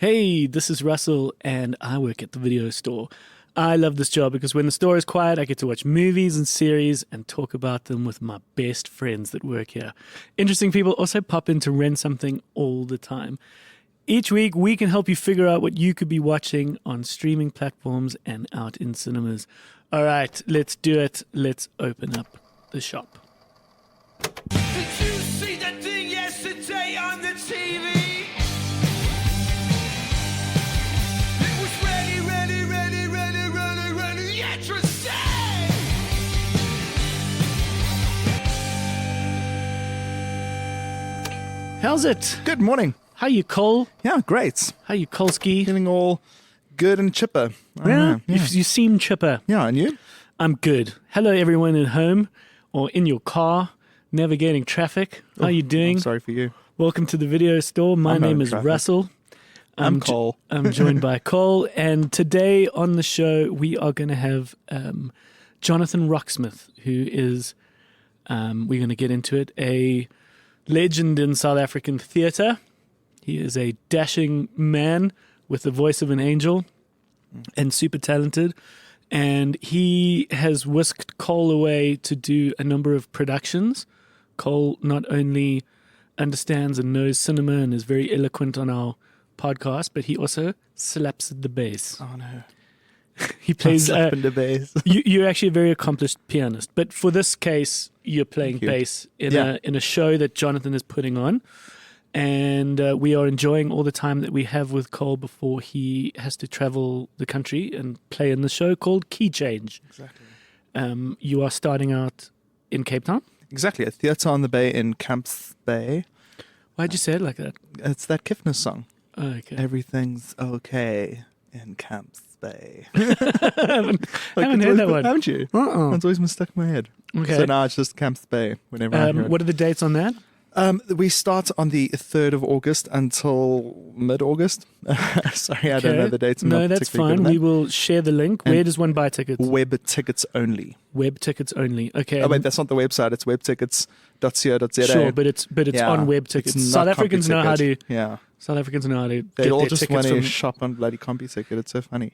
Hey, this is Russell, and I work at the video store. I love this job because when the store is quiet, I get to watch movies and series and talk about them with my best friends that work here. Interesting people also pop in to rent something all the time. Each week, we can help you figure out what you could be watching on streaming platforms and out in cinemas. All right, let's do it. Let's open up the shop. Did you see that thing yesterday on the TV? It was ready, interesting! How's it? Good morning. How you, Cole? Yeah, great. How you, Kolski? Feeling all good and chipper. I don't know. You seem chipper. Yeah, and you? I'm good. Hello, everyone at home or in your car, navigating traffic. How you doing? I'm sorry for you. Welcome to the video store. My I'm not name in is traffic. Russell. I'm Cole. I'm joined by Cole, and today on the show we are going to have Jonathan Roxmouth, who is, we're going to get into it, a legend in South African theatre. He is a dashing man with the voice of an angel and super talented. And he has whisked Cole away to do a number of productions. Cole not only understands and knows cinema and is very eloquent on our podcast, but he also slaps the bass. Oh, no. He plays. Slapping the bass. You're actually a very accomplished pianist, but for this case, you're playing Thank you. bass in Yeah. a show that Jonathan is putting on. And we are enjoying all the time that we have with Cole before he has to travel the country and play in the show called Key Change. Exactly. You are starting out in Cape Town. Exactly. A theatre on the bay in Camps Bay. Why'd you say it like that? It's that Kiffness song. Oh, okay. Everything's okay in Camps Bay. I haven't it's heard that always- one. Haven't you? Uh-uh. It's always been stuck in my head. Okay. So now it's just Camps Bay whenever I hear it. What are the dates on that? We start on the 3rd of August until mid-August. Sorry, I don't know the dates. I'm No, not that's particularly fine. good at We will share the link. And Where does one buy tickets? that. Web tickets only. Web tickets only. Okay. Oh wait, that's not the website. It's webtickets.co.za. Sure, but it's Yeah, on web it's tickets. not South Africans know how to. CompuTicket. Yeah, South Africans know how to they get all their just tickets want to from. shop on bloody CompuTicket. It's so funny.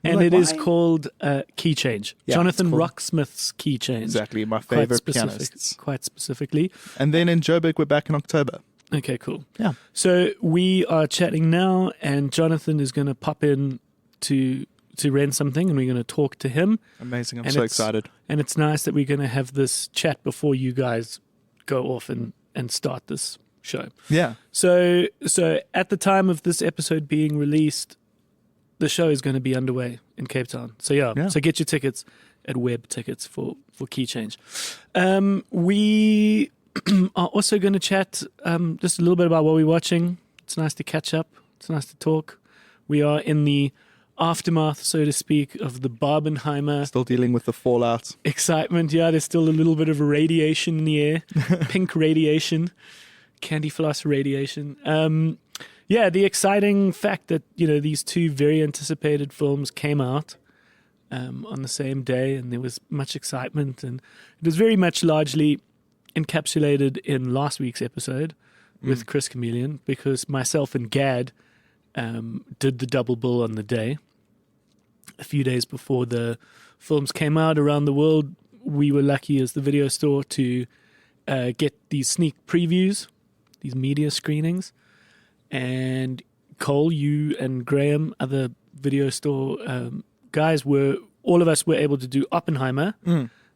And Like, it is why? called Key Change. Yeah, Jonathan it's called- Roxmouth's Key Change. Exactly, my Quite favorite specific. pianists. Quite specifically. And then in Joburg, we're back in October. Okay, cool. Yeah. So we are chatting now, and Jonathan is going to pop in to rent something, and we're going to talk to him. Amazing! I'm And so it's- excited. And it's nice that we're going to have this chat before you guys go off and start this show. Yeah, So at the time of this episode being released, the show is going to be underway in Cape Town. So Yeah. so get your tickets at Web Tickets for Key Change. We are also going to chat just a little bit about what we're watching. It's nice to catch up. It's nice to talk. We are in the aftermath, so to speak, of the Barbenheimer still dealing with the fallout. excitement. Yeah, there's still a little bit of radiation in the air, pink radiation, candy floss radiation. Yeah, the exciting fact that these two very anticipated films came out on the same day, and there was much excitement, and it was very much largely encapsulated in last week's episode with Chris Chameleon, because myself and Gad did the double bill on the day. A few days before the films came out around the world, we were lucky as the video store to get these sneak previews, these media screenings. And Cole, you and Graham, other video store guys, all of us were able to do Oppenheimer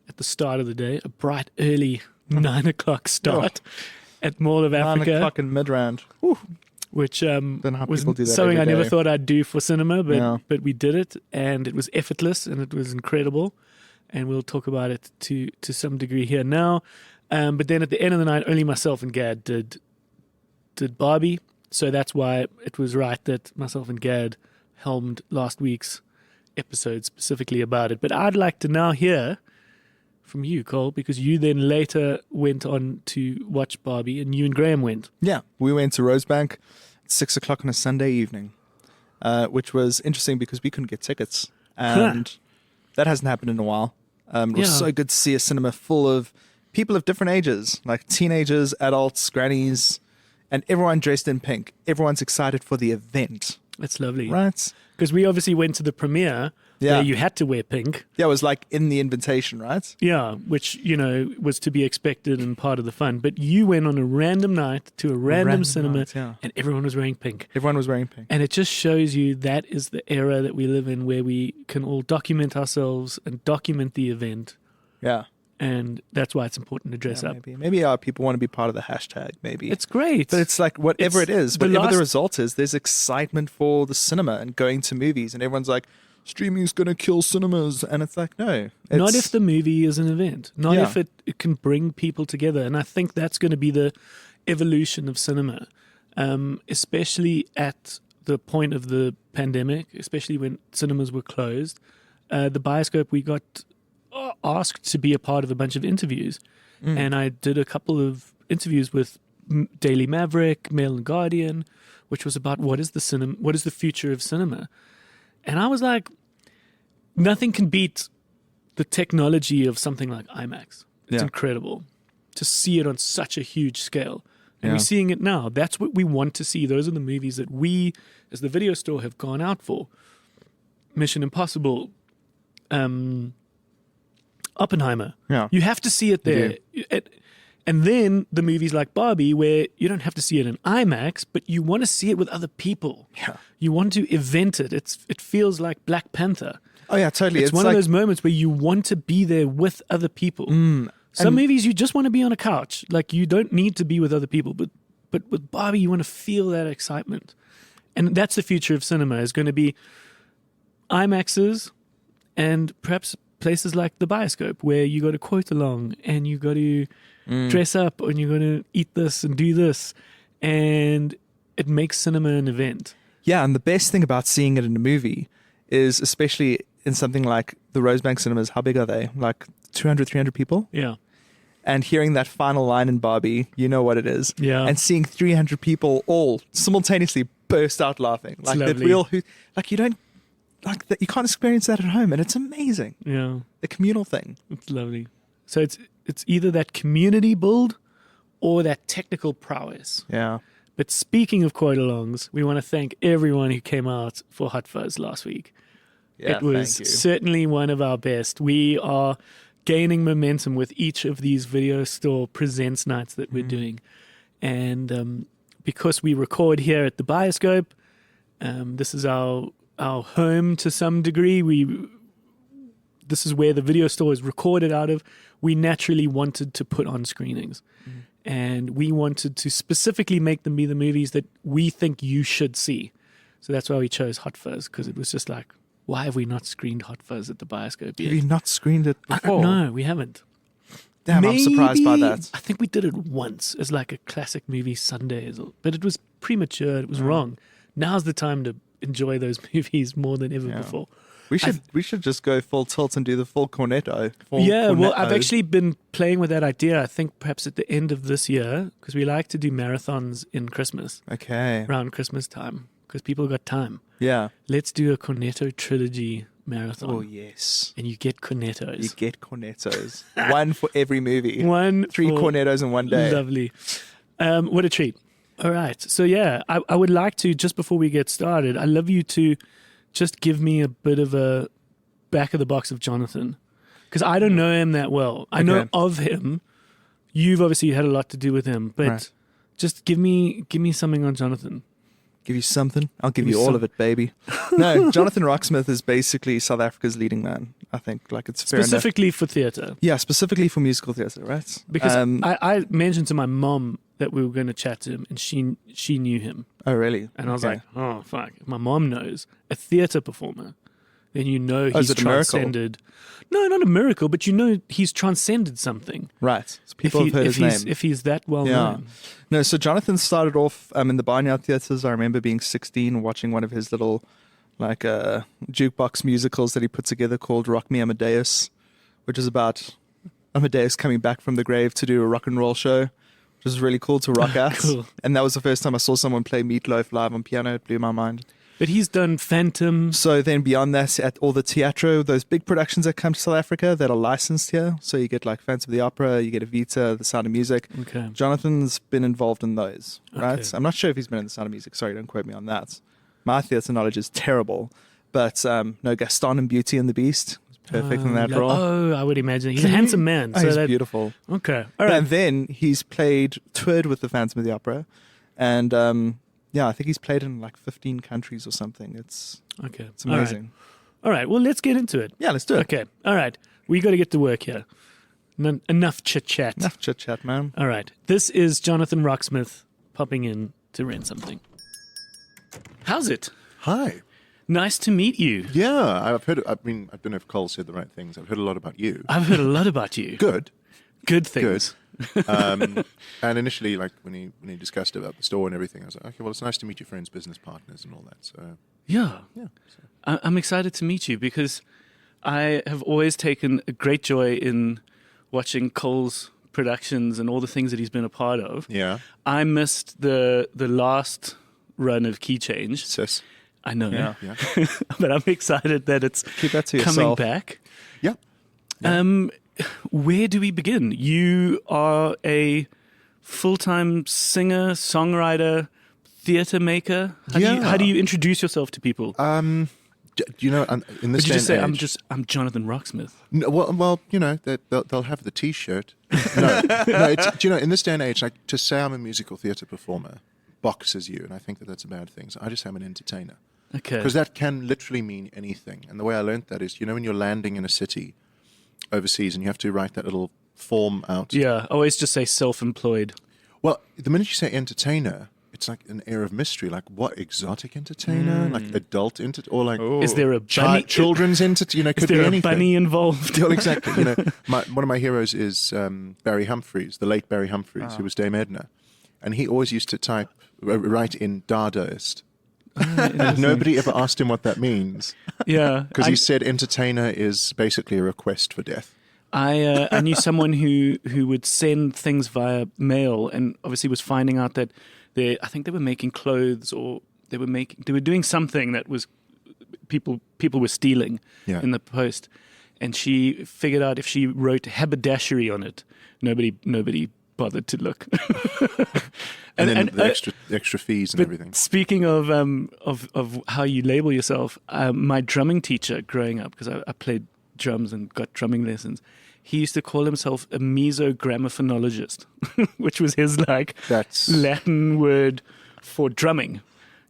at the start of the day, a bright early 9 o'clock start at Mall of 9 Africa. o'clock in mid-round. Which Don't know how was people do that something I every never day. thought I'd do for cinema, Yeah. but we did it, and it was effortless, and it was incredible, and we'll talk about it to some degree here now. But then at the end of the night, only myself and Gad did Barbie, so that's why it was right that myself and Gad helmed last week's episode specifically about it. But I'd like to now hear from you, Cole, because you then later went on to watch Barbie, and you and Graham went. Yeah, we went to Rosebank at 6 o'clock on a Sunday evening, which was interesting because we couldn't get tickets. And that hasn't happened in a while. It was Yeah. so good to see a cinema full of people of different ages, like teenagers, adults, grannies, and everyone dressed in pink. Everyone's excited for the event, That's lovely. right? Because we obviously went to the premiere Yeah. where you had to wear pink. Yeah, it was like in the invitation, right? Yeah, which, was to be expected and part of the fun. But you went on a random night to a random cinema night, yeah. and everyone was wearing pink. Everyone was wearing pink. And it just shows you that is the era that we live in where we can all document ourselves and document the event. Yeah. And that's why it's important to dress up. Maybe people want to be part of the hashtag, maybe. It's great. But it's like whatever It's it is, the whatever the last- result is, there's excitement for the cinema and going to movies. And everyone's like, streaming's going to kill cinemas. And it's like, no. Not if the movie is an event. Not Yeah. if it can bring people together. And I think that's going to be the evolution of cinema, especially at the point of the pandemic, especially when cinemas were closed. The Bioscope, we got asked to be a part of a bunch of interviews. And I did a couple of interviews with Daily Maverick, Mail and Guardian, which was about what is the future of cinema. And I was like, nothing can beat the technology of something like IMAX. It's Yeah. incredible to see it on such a huge scale. And Yeah. we're seeing it now. That's what we want to see. Those are the movies that we, as the video store, have gone out for. Mission Impossible, Oppenheimer. Yeah. You have to see it there. And then the movies like Barbie, where you don't have to see it in IMAX, but you want to see it with other people. Yeah. You want to event it. It feels like Black Panther. Oh, yeah, totally. It's one like, of those moments where you want to be there with other people. Some movies you just want to be on a couch. Like you don't need to be with other people. But with Barbie, you want to feel that excitement. And that's the future of cinema, is going to be IMAXs and perhaps places like the Bioscope, where you got to quote along and you got to dress up and you're going to eat this and do this. And it makes cinema an event. Yeah, and the best thing about seeing it in a movie is, especially in something like the Rosebank cinemas, how big are they? Like 200, 300 people? Yeah. And hearing that final line in Barbie, you know what it is. Yeah. And seeing 300 people all simultaneously burst out laughing. Like that lovely. real, like you don't, like that, you can't experience that at home. And it's amazing. Yeah. The communal thing. It's lovely. So it's either that community build or that technical prowess. Yeah. But speaking of quote-alongs, we want to thank everyone who came out for Hot Fuzz last week. Yeah, It was thank you. certainly one of our best. We are gaining momentum with each of these video store presents nights that we're doing. And because we record here at the Bioscope, this is our home to some degree. This is where the video store is recorded out of. We naturally wanted to put on screenings. And we wanted to specifically make them be the movies that we think you should see. So that's why we chose Hot Fuzz, because it was just like, why have we not screened Hot Fuzz at the Bioscope yet? Have you not screened it I before? don't know. We haven't. Damn, I'm surprised by that. I think we did it once as like a classic movie Sunday, but it was premature. It was wrong. Now's the time to enjoy those movies more than ever before. We should just go full tilt and do the full cornetto. Well, I've actually been playing with that idea. I think perhaps at the end of this year, because we like to do marathons in Christmas, Okay. around Christmas time, because people got time. Yeah. Let's do a cornetto trilogy marathon. Oh, yes. And you get cornettos. You get cornettos. One for every movie. One 3 for- cornettos in one day. Lovely. What a treat. All right. So, yeah, I would like to, just before we get started, I'd love you to just give me a bit of a back of the box of Jonathan, because I don't know him that well. I know Okay. of him. You've obviously had a lot to do with him, but Right. just give me something on Jonathan. Give you something? I'll give Give you me all some- of it, baby. No, Jonathan Roxmouth is basically South Africa's leading man. I think, like, it's fair enough. Specifically for theatre. Yeah, specifically for musical theatre, right? Because I mentioned to my mom that we were going to chat to him, and she knew him. Oh, really? And I was Okay. like, oh, fuck. If my mom knows a theatre performer, then you know is he's it a miracle? transcended. No, not a miracle, but you know he's transcended something. Right. So people have heard his name. If he's that well Yeah. known. No, so Jonathan started off in the Barnyard Theatres. I remember being 16, watching one of his little, like, jukebox musicals that he put together called Rock Me Amadeus, which is about Amadeus coming back from the grave to do a rock and roll show, which is really cool to rock out. Cool. And that was the first time I saw someone play Meatloaf live on piano. It blew my mind. But he's done Phantom. So then beyond that, at all the teatro, those big productions that come to South Africa that are licensed here. So you get like Phantom of the Opera, you get Evita, The Sound of Music. Okay. Jonathan's been involved in those, right? Okay. I'm not sure if he's been in The Sound of Music. Sorry, don't quote me on that. My theatre knowledge is terrible. But no, Gaston and Beauty and the Beast was perfect in that role. Oh, I would imagine. He's a handsome man. Oh, So he's that, beautiful. Okay. All right. And then he's toured with the Phantom of the Opera. And I think he's played in like 15 countries or something. It's Okay. amazing. All right. Well, let's get into it. Yeah, let's do it. Okay. All right. We got to get to work here. Enough chit-chat. Enough chit-chat, man. All right. This is Jonathan Roxmouth popping in to rent something. How's it? Hi. Nice to meet you. Yeah, I've heard. I mean, I don't know if Cole said the right things. I've heard a lot about you. I've heard a lot about you. Good. Good things. And initially, like when he discussed about the store and everything, I was like, okay, well, it's nice to meet your friends, business partners, and all that. So Yeah. yeah. I'm excited to meet you because I have always taken a great joy in watching Cole's productions and all the things that he's been a part of. Yeah. I missed the last run of Key Change. Sis. I know. Yeah. Yeah. But I'm excited that it's Keep that to coming yourself. back. Yeah. Where do we begin? You are a full-time singer, songwriter, theater maker. How do you introduce yourself to people? Do you know? In this Would you day just say and age, I'm Jonathan Roxmouth? No, well, you know, they'll have the T-shirt. No, do you know? In this day and age, like to say I'm a musical theatre performer boxes you, and I think that that's a bad thing. So I just say I'm an entertainer. Okay. Because that can literally mean anything. And the way I learned that is, you know, when you're landing in a city overseas and you have to write that little form out. Yeah, I always just say self-employed. Well, the minute you say entertainer, it's like an air of mystery. Like, what, exotic entertainer? Like adult or like Is there a bunny? children's entertainer? You know, Is could there be a anything. bunny involved? Yeah, well, exactly. You know, one of my heroes is Barry Humphries, the late Barry Humphries, who was Dame Edna. And he always used to write in Dadaist. And nobody ever asked him what that means. Yeah, Because he said entertainer is basically a request for death. I knew someone who would send things via mail, and obviously was finding out that I think they were making clothes, or they were doing something that was people were stealing in the post, and she figured out if she wrote haberdashery on it, nobody bothered to look. And then the extra fees and everything. Speaking of how you label yourself, my drumming teacher growing up, because I played drums and got drumming lessons, he used to call himself a mesogramophonologist, which was his That's Latin word for drumming.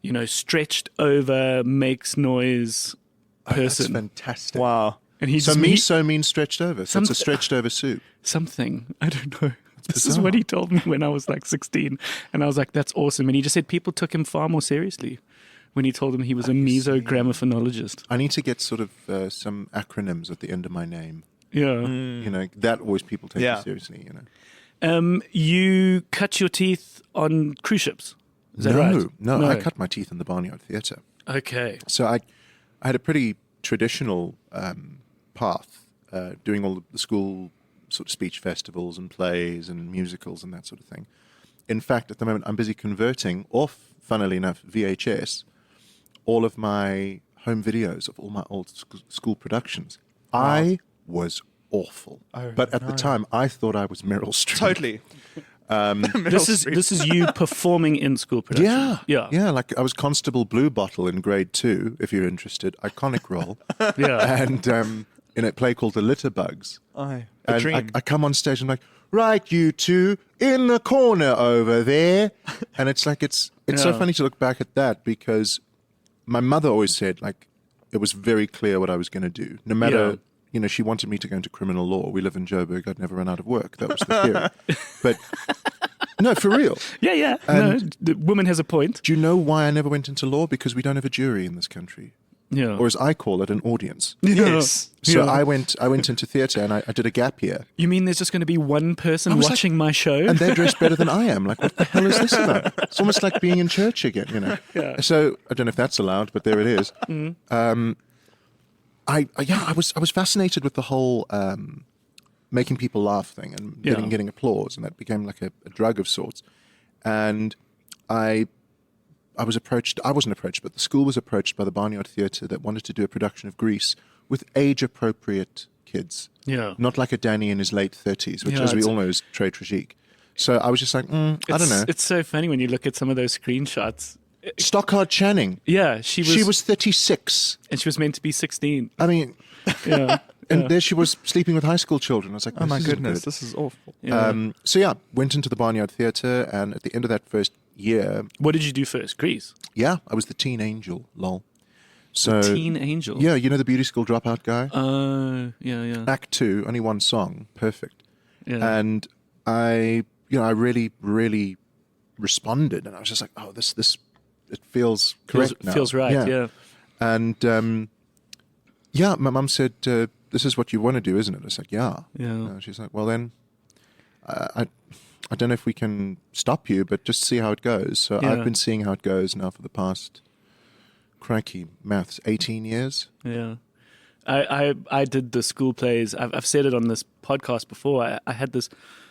You know, stretched over, makes noise person. That's fantastic. Wow. And he So just miso means stretched over. So it's a stretched over soup. something. I don't know. This is bizarre. what he told me when I was like 16. And I was like, that's awesome. And he just said people took him far more seriously when he told them he was a mesogramophonologist. I need to get sort of some acronyms at the end of my name. Yeah. You know, that always people take Yeah. you seriously, you know. You cut your teeth on cruise ships. Is that right? No, I cut my teeth in the Barnyard Theatre. Okay. So I had a pretty traditional path, doing all the school sort of speech festivals and plays and musicals and that sort of thing. In fact, at the moment, I'm busy converting off, funnily enough, VHS, all of my home videos of all my old school productions. Wow. I was awful. But at the time, I thought I was Meryl Streep. Totally. This is you performing in school production. Yeah. Like I was Constable Bluebottle in grade 2, if you're interested. Iconic role. Yeah. And in a play called The Litterbugs. A And dream. I come on stage and I'm like, right, you two, in the corner over there. And it's like, it's so funny to look back at that because my mother always said, like, it was very clear what I was going to do. No matter, you know, she wanted me to go into criminal law. We live in Joburg. I'd never run out of work. That was the theory. But no, for real. Yeah. No, the woman has a point. Do you know why I never went into law? Because we don't have a jury in this country. Yeah. Or as I call it, an audience. Yes. So Yeah. I went into theatre and I did a gap year. You mean there's just going to be one person was watching my show? And they're dressed better than I am. Like, what the hell is this about? It's almost like being in church again, you know. Yeah. So I don't know if that's allowed, but there it is. I was fascinated with the whole making people laugh thing and getting applause, and that became like a drug of sorts. And I I was approached. I wasn't approached, but the school was approached by the Barnyard Theatre that wanted to do a production of Grease with age-appropriate kids. Yeah. Not like a Danny in his late 30s, which, Yeah, as we it's- all know, is très tragique. So I was just like, I don't know. It's so funny when you look at some of those screenshots. Stockard Channing. Yeah, She was 36. and she was meant to be 16. I mean, Yeah. and there she was sleeping with high school children. I was like, Oh my this isn't goodness, good. this is awful. Yeah. So yeah, went into the Barnyard Theatre, and at the end of that first year, What did you do first? Grease. yeah, I was the teen angel, lol. So Teen Angel. yeah, you know the beauty school dropout guy? Yeah. Act 2, only one song, perfect. Yeah. And I really, really responded, and I was just like, oh, this, it feels correct now. Feels right. Yeah. And my mum said, this is what you want to do, isn't it? I was like, yeah. Yeah. She's like, well then, I don't know if we can stop you, but just see how it goes. So Yeah. I've been seeing how it goes now for the past, crikey, maths, 18 years. Yeah. I did the school plays. I've said it on this podcast before. I had this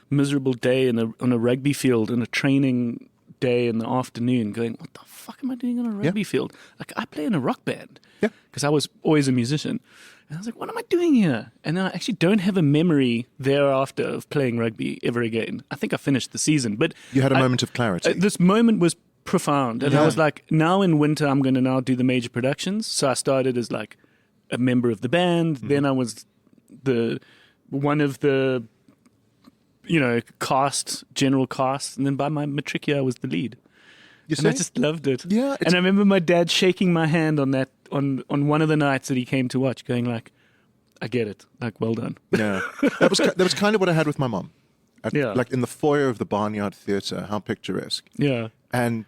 miserable day on a rugby field in a training day in the afternoon going, what the fuck am I doing on a rugby field? Like, I play in a rock band. Yeah. Because I was always a musician. And I was like, what am I doing here? And then I actually don't have a memory thereafter of playing rugby ever again. I think I finished the season. But You had a moment of clarity. this moment was profound. And I Yeah. was like, now in winter, I'm going to now do the major productions. So I started as like a member of the band. Then I was one of the, general cast. And then by my matric year, I was the lead. You And I see? just loved it. Yeah, And I remember my dad shaking my hand on on one of the nights that he came to watch, going like, I get it. Like, well done. Yeah, that was kind of what I had with my mom. Yeah. Like in the foyer of the Barnyard Theatre, how picturesque. Yeah. And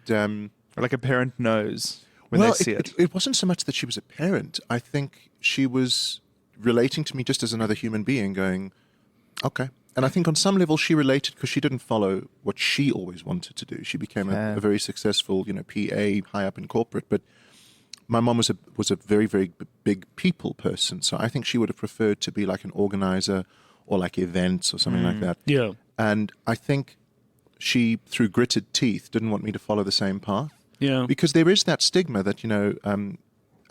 Like a parent knows when they see it. It wasn't so much that she was a parent. I think she was relating to me just as another human being, going, okay. And I think on some level she related because she didn't follow what she always wanted to do. She became a very successful, PA high up in corporate. But my mom was a very, very big people person. So I think she would have preferred to be like an organizer or like events or something like that. Yeah. And I think she, through gritted teeth, didn't want me to follow the same path. Yeah. Because there is that stigma that,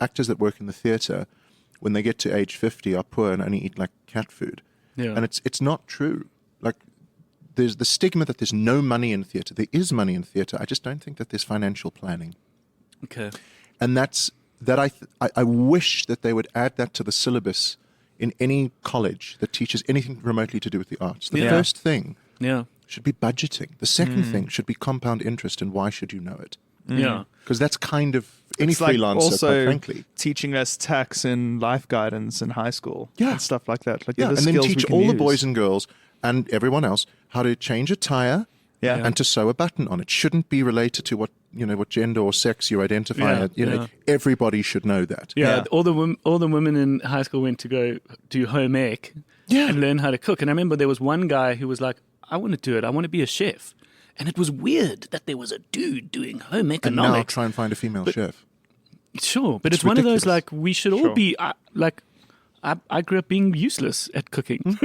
actors that work in the theatre, when they get to age 50, are poor and only eat like cat food. Yeah. And it's not true. Like, there's the stigma that there's no money in theatre. There is money in theatre. I just don't think that there's financial planning. Okay. And I wish that they would add that to the syllabus in any college that teaches anything remotely to do with the arts. The Yeah. first thing Yeah. should be budgeting. The second thing should be compound interest, and why should you know it? Yeah. Because that's kind of any It's like freelancer, also quite frankly. teaching us tax and life guidance in high school. Yeah. And stuff like that. Like Yeah, the and then skills we teach can all the use. boys and girls and everyone else how to change a tire Yeah. and to sew a button on it. Shouldn't be related to what gender or sex you identify. Yeah, Everybody should know that. Yeah, Yeah. all the women in high school went to go do home ec and learn how to cook. And I remember there was one guy who was like, I want to do it. I want to be a chef. And it was weird that there was a dude doing home And now economics. try and find a female chef. Sure, but It's it's one of those ridiculous. like we should all Sure. be I grew up being useless at cooking.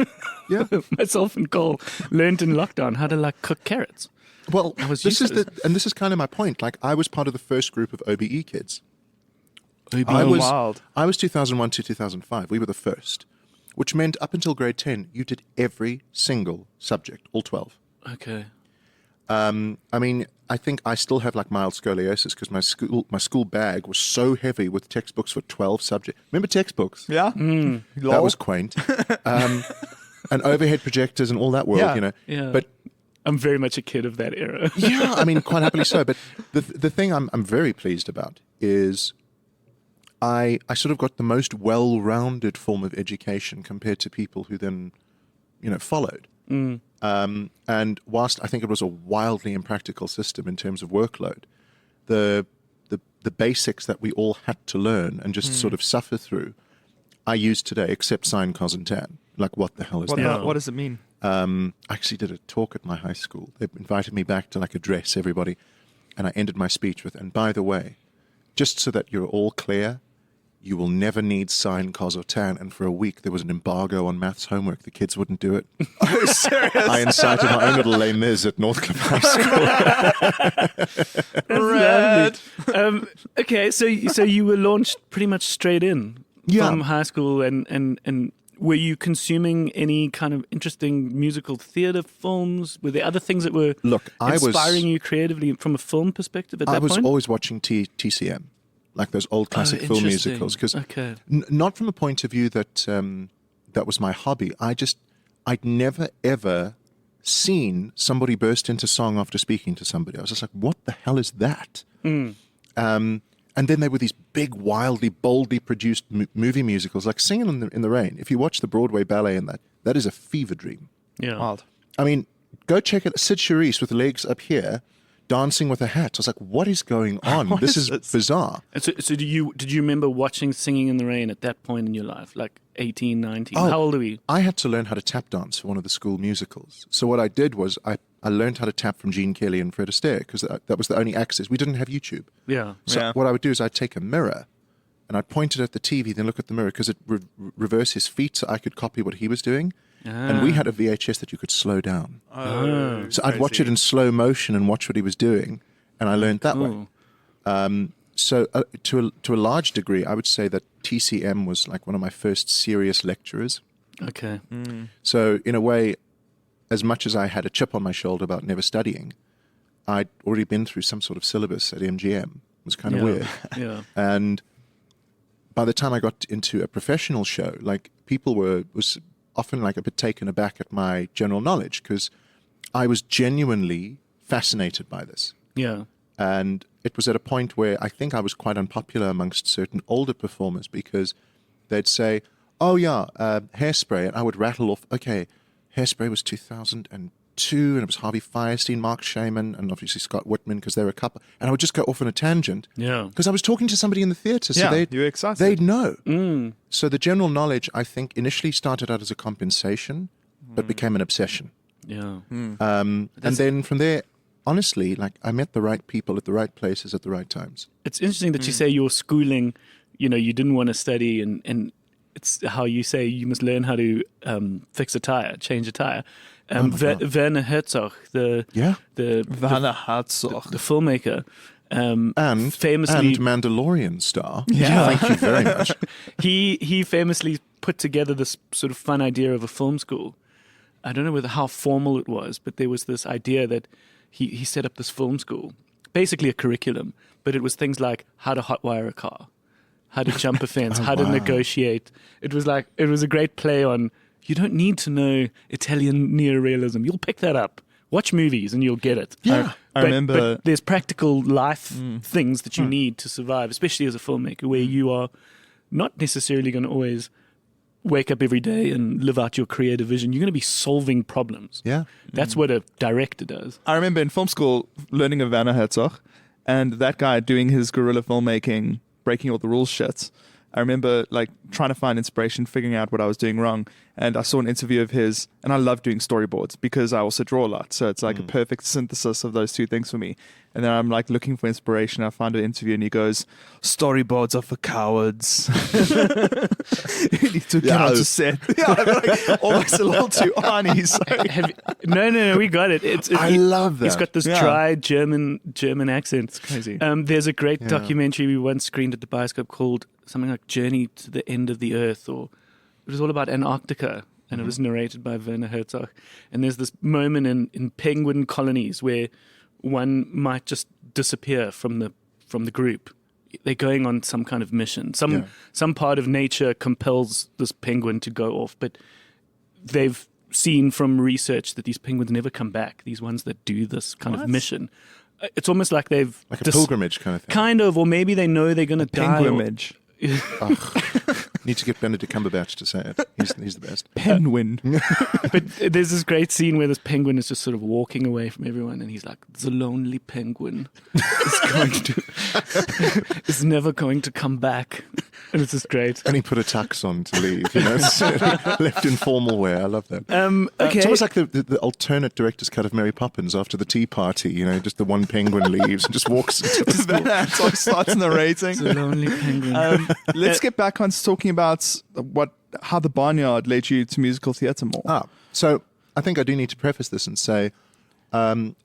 Yeah. Myself and Cole learned in lockdown how to like cook carrots. Well, was this useless. is kind of my point. Like, I was part of the first group of OBE kids. I Oh, was wild. I was 2001 to 2005. We were the first, which meant up until grade 10, you did every single subject, all 12. Okay. I mean, I think I still have like mild scoliosis because my school bag was so heavy with textbooks for 12 subjects. Remember textbooks? Yeah. That was quaint. And overhead projectors and all that world, Yeah. Yeah. But I'm very much a kid of that era. yeah, I mean, quite happily so. But the thing I'm very pleased about is I sort of got the most well-rounded form of education compared to people who then, followed. And whilst I think it was a wildly impractical system in terms of workload, the basics that we all had to learn and just sort of suffer through, I use today, except sine, cos, and tan. Like, what the hell is that? What does it mean? I actually did a talk at my high school. They invited me back to like address everybody, and I ended my speech with, and by the way, just so that you're all clear, you will never need sine, cos, or tan. And for a week, there was an embargo on maths homework. The kids wouldn't do it. Oh, serious? I incited my own little Les Mis at Northcliffe High School. Rad. Okay, so you were launched pretty much straight in from high school, and were you consuming any kind of interesting musical theatre films? Were there other things that were inspiring you creatively from a film perspective at that point? I was always watching TCM, like those old classic film musicals, because not from a point of view that that was my hobby. I'd never ever seen somebody burst into song after speaking to somebody. I was just like, what the hell is that? And then there were these big, wildly, boldly produced movie musicals, like Singing in the Rain. If you watch the Broadway ballet in that is a fever dream. Yeah. Wild. I mean, go check it. Sid Charisse with legs up here, dancing with a hat. I was like, what is going on? This is bizarre. And so did you remember watching Singing in the Rain at that point in your life, like 18, 19? Oh, how old are we? I had to learn how to tap dance for one of the school musicals. So what I did was I learned how to tap from Gene Kelly and Fred Astaire, because that was the only access. We didn't have YouTube. Yeah. So what I would do is I'd take a mirror and I'd point it at the TV, then look at the mirror, because it reversed his feet so I could copy what he was doing. And we had a VHS that you could slow down. So I'd watch it in slow motion and watch what he was doing, and I learned that way. So to a large degree, I would say that TCM was like one of my first serious lecturers. Okay. So in a way, as much as I had a chip on my shoulder about never studying, I'd already been through some sort of syllabus at MGM. It was kind of weird. Yeah. And by the time I got into a professional show, like people was often like a bit taken aback at my general knowledge, because I was genuinely fascinated by this. Yeah. And it was at a point where I think I was quite unpopular amongst certain older performers, because they'd say, oh yeah, Hairspray. And I would rattle off, okay, Hairspray was 2002, and it was Harvey Fierstein, Mark Shaman, and obviously Scott Whitman, because they were a couple. And I would just go off on a tangent. Yeah. Because I was talking to somebody in the theatre, so you were excited. they'd know. So the general knowledge, I think, initially started out as a compensation, but became an obsession. Yeah. And then from there, honestly, like I met the right people at the right places at the right times. It's interesting that you say your schooling, you didn't want to study, and it's how you say you must learn how to fix a tire, change a tire. Werner Herzog, the filmmaker, And famously, and Mandalorian star. Yeah. Thank you very much. he famously put together this sort of fun idea of a film school. I don't know how formal it was, but there was this idea that he set up this film school, basically a curriculum, but it was things like how to hotwire a car, how to jump a fence, how to negotiate. It was a great play on, you don't need to know Italian neorealism. You'll pick that up. Watch movies and you'll get it. Yeah. I remember. But there's practical life things that you need to survive, especially as a filmmaker, where you are not necessarily going to always wake up every day and live out your creative vision. You're going to be solving problems. Yeah. That's what a director does. I remember in film school learning of Werner Herzog, and that guy doing his guerrilla filmmaking, breaking all the rules shit. I remember like trying to find inspiration, figuring out what I was doing wrong. And I saw an interview of his, and I love doing storyboards because I also draw a lot. So it's like a perfect synthesis of those two things for me. And then I'm like looking for inspiration. I find an interview and he goes, storyboards are for cowards. He took it out to set. Yeah, I'm like, almost a little too on. He's like, No, we got it. I love that. He's got this dry German accent. It's crazy. There's a great documentary we once screened at the Bioscope called something like Journey to the End of the Earth, or it was all about Antarctica, and it was narrated by Werner Herzog. And there's this moment in penguin colonies where one might just disappear from the group. They're going on some kind of mission. Some part of nature compels this penguin to go off, but they've seen from research that these penguins never come back. These ones that do this kind of mission. It's almost like they've Like a pilgrimage kind of thing. Kind of, or maybe they know they're going to die. penguinage. Need to get Benedict Cumberbatch to say it. He's the best. Penguin. But there's this great scene where this penguin is just sort of walking away from everyone, and he's like, "The lonely penguin is never going to come back." And it's just great. And he put a tux on to leave, left in formal wear. I love that. Okay. It's almost like the alternate director's cut of Mary Poppins after the tea party, just the one penguin leaves and just walks into the school. Van Antwerp starts narrating. The lonely penguin. Let's get back on to talking about how the Barnyard led you to musical theatre more. So I think I do need to preface this and say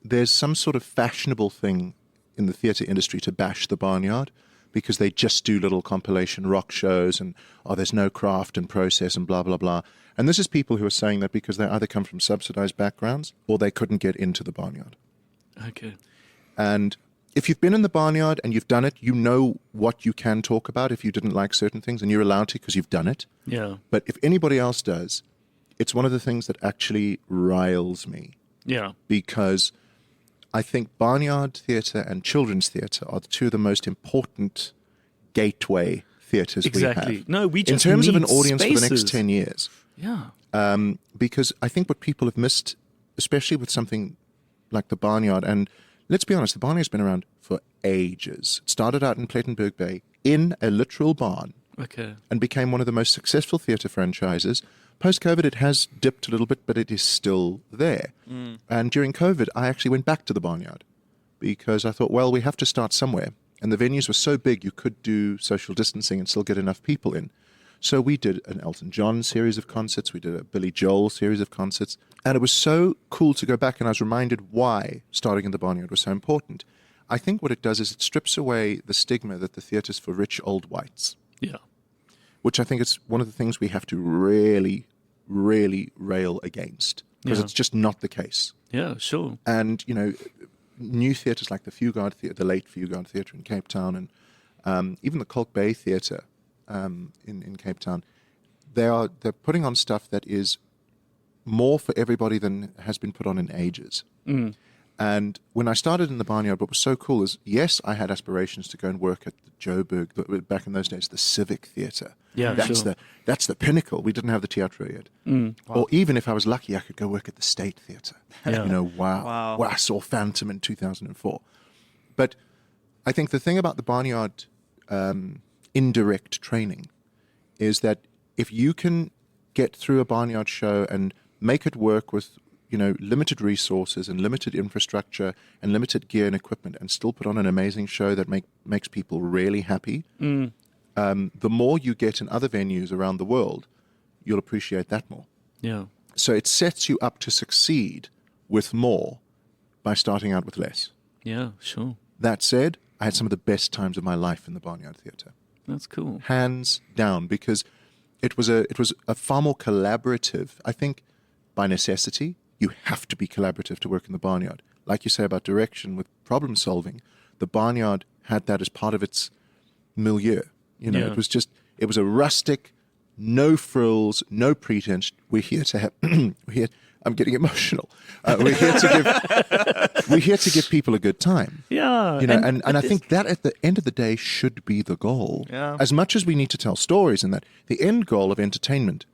there's some sort of fashionable thing in the theatre industry to bash the Barnyard because they just do little compilation rock shows and, there's no craft and process and blah, blah, blah. And this is people who are saying that because they either come from subsidized backgrounds or they couldn't get into the Barnyard. Okay. And if you've been in the Barnyard and you've done it, you know what you can talk about if you didn't like certain things, and you're allowed to because you've done it. Yeah. But if anybody else does, it's one of the things that actually riles me. Yeah. Because I think Barnyard Theatre and Children's Theatre are two of the most important gateway theatres we have. No, we just in terms of need an audience for the spaces. next 10 years. Yeah. Because I think what people have missed, especially with something like the Barnyard, and let's be honest, the Barnyard's been around for ages. It started out in Plettenberg Bay in a literal barn Okay. and became one of the most successful theatre franchises. Post-COVID, it has dipped a little bit, but it is still there. And during COVID, I actually went back to the Barnyard because I thought, well, we have to start somewhere. And the venues were so big, you could do social distancing and still get enough people in. So we did an Elton John series of concerts. We did a Billy Joel series of concerts. And it was so cool to go back, and I was reminded why starting in the Barnyard was so important. I think what it does is it strips away the stigma that the theatre's for rich old whites. Yeah. Which I think is one of the things we have to really, really rail against, because Yeah. it's just not the case. Yeah, sure. And, new theatres like the Fugard Theatre, the late Fugard Theatre in Cape Town, and even the Kalk Bay Theatre in Cape Town, they're putting on stuff that is more for everybody than has been put on in ages. And when I started in the Barnyard, what was so cool is, yes, I had aspirations to go and work at the Joburg, back in those days, the Civic Theatre. Yeah, sure. That's the pinnacle. We didn't have the Teatro yet. Or even if I was lucky, I could go work at the State Theatre. Yeah. Wow. I saw Phantom in 2004. But I think the thing about the Barnyard indirect training is that if you can get through a Barnyard show and make it work with limited resources and limited infrastructure and limited gear and equipment and still put on an amazing show that makes people really happy, the more you get in other venues around the world, you'll appreciate that more. Yeah. So it sets you up to succeed with more by starting out with less. Yeah, sure. That said, I had some of the best times of my life in the Barnyard Theatre. That's cool. Hands down, because it was a far more collaborative, I think, by necessity. You have to be collaborative to work in the Barnyard. Like you say about direction with problem solving, the Barnyard had that as part of its milieu. Yeah. It was a rustic, no frills, no pretense. We're here to have, I'm getting emotional. We're here to give people a good time. Yeah. And I think that at the end of the day should be the goal. Yeah. As much as we need to tell stories and that, the end goal of entertainment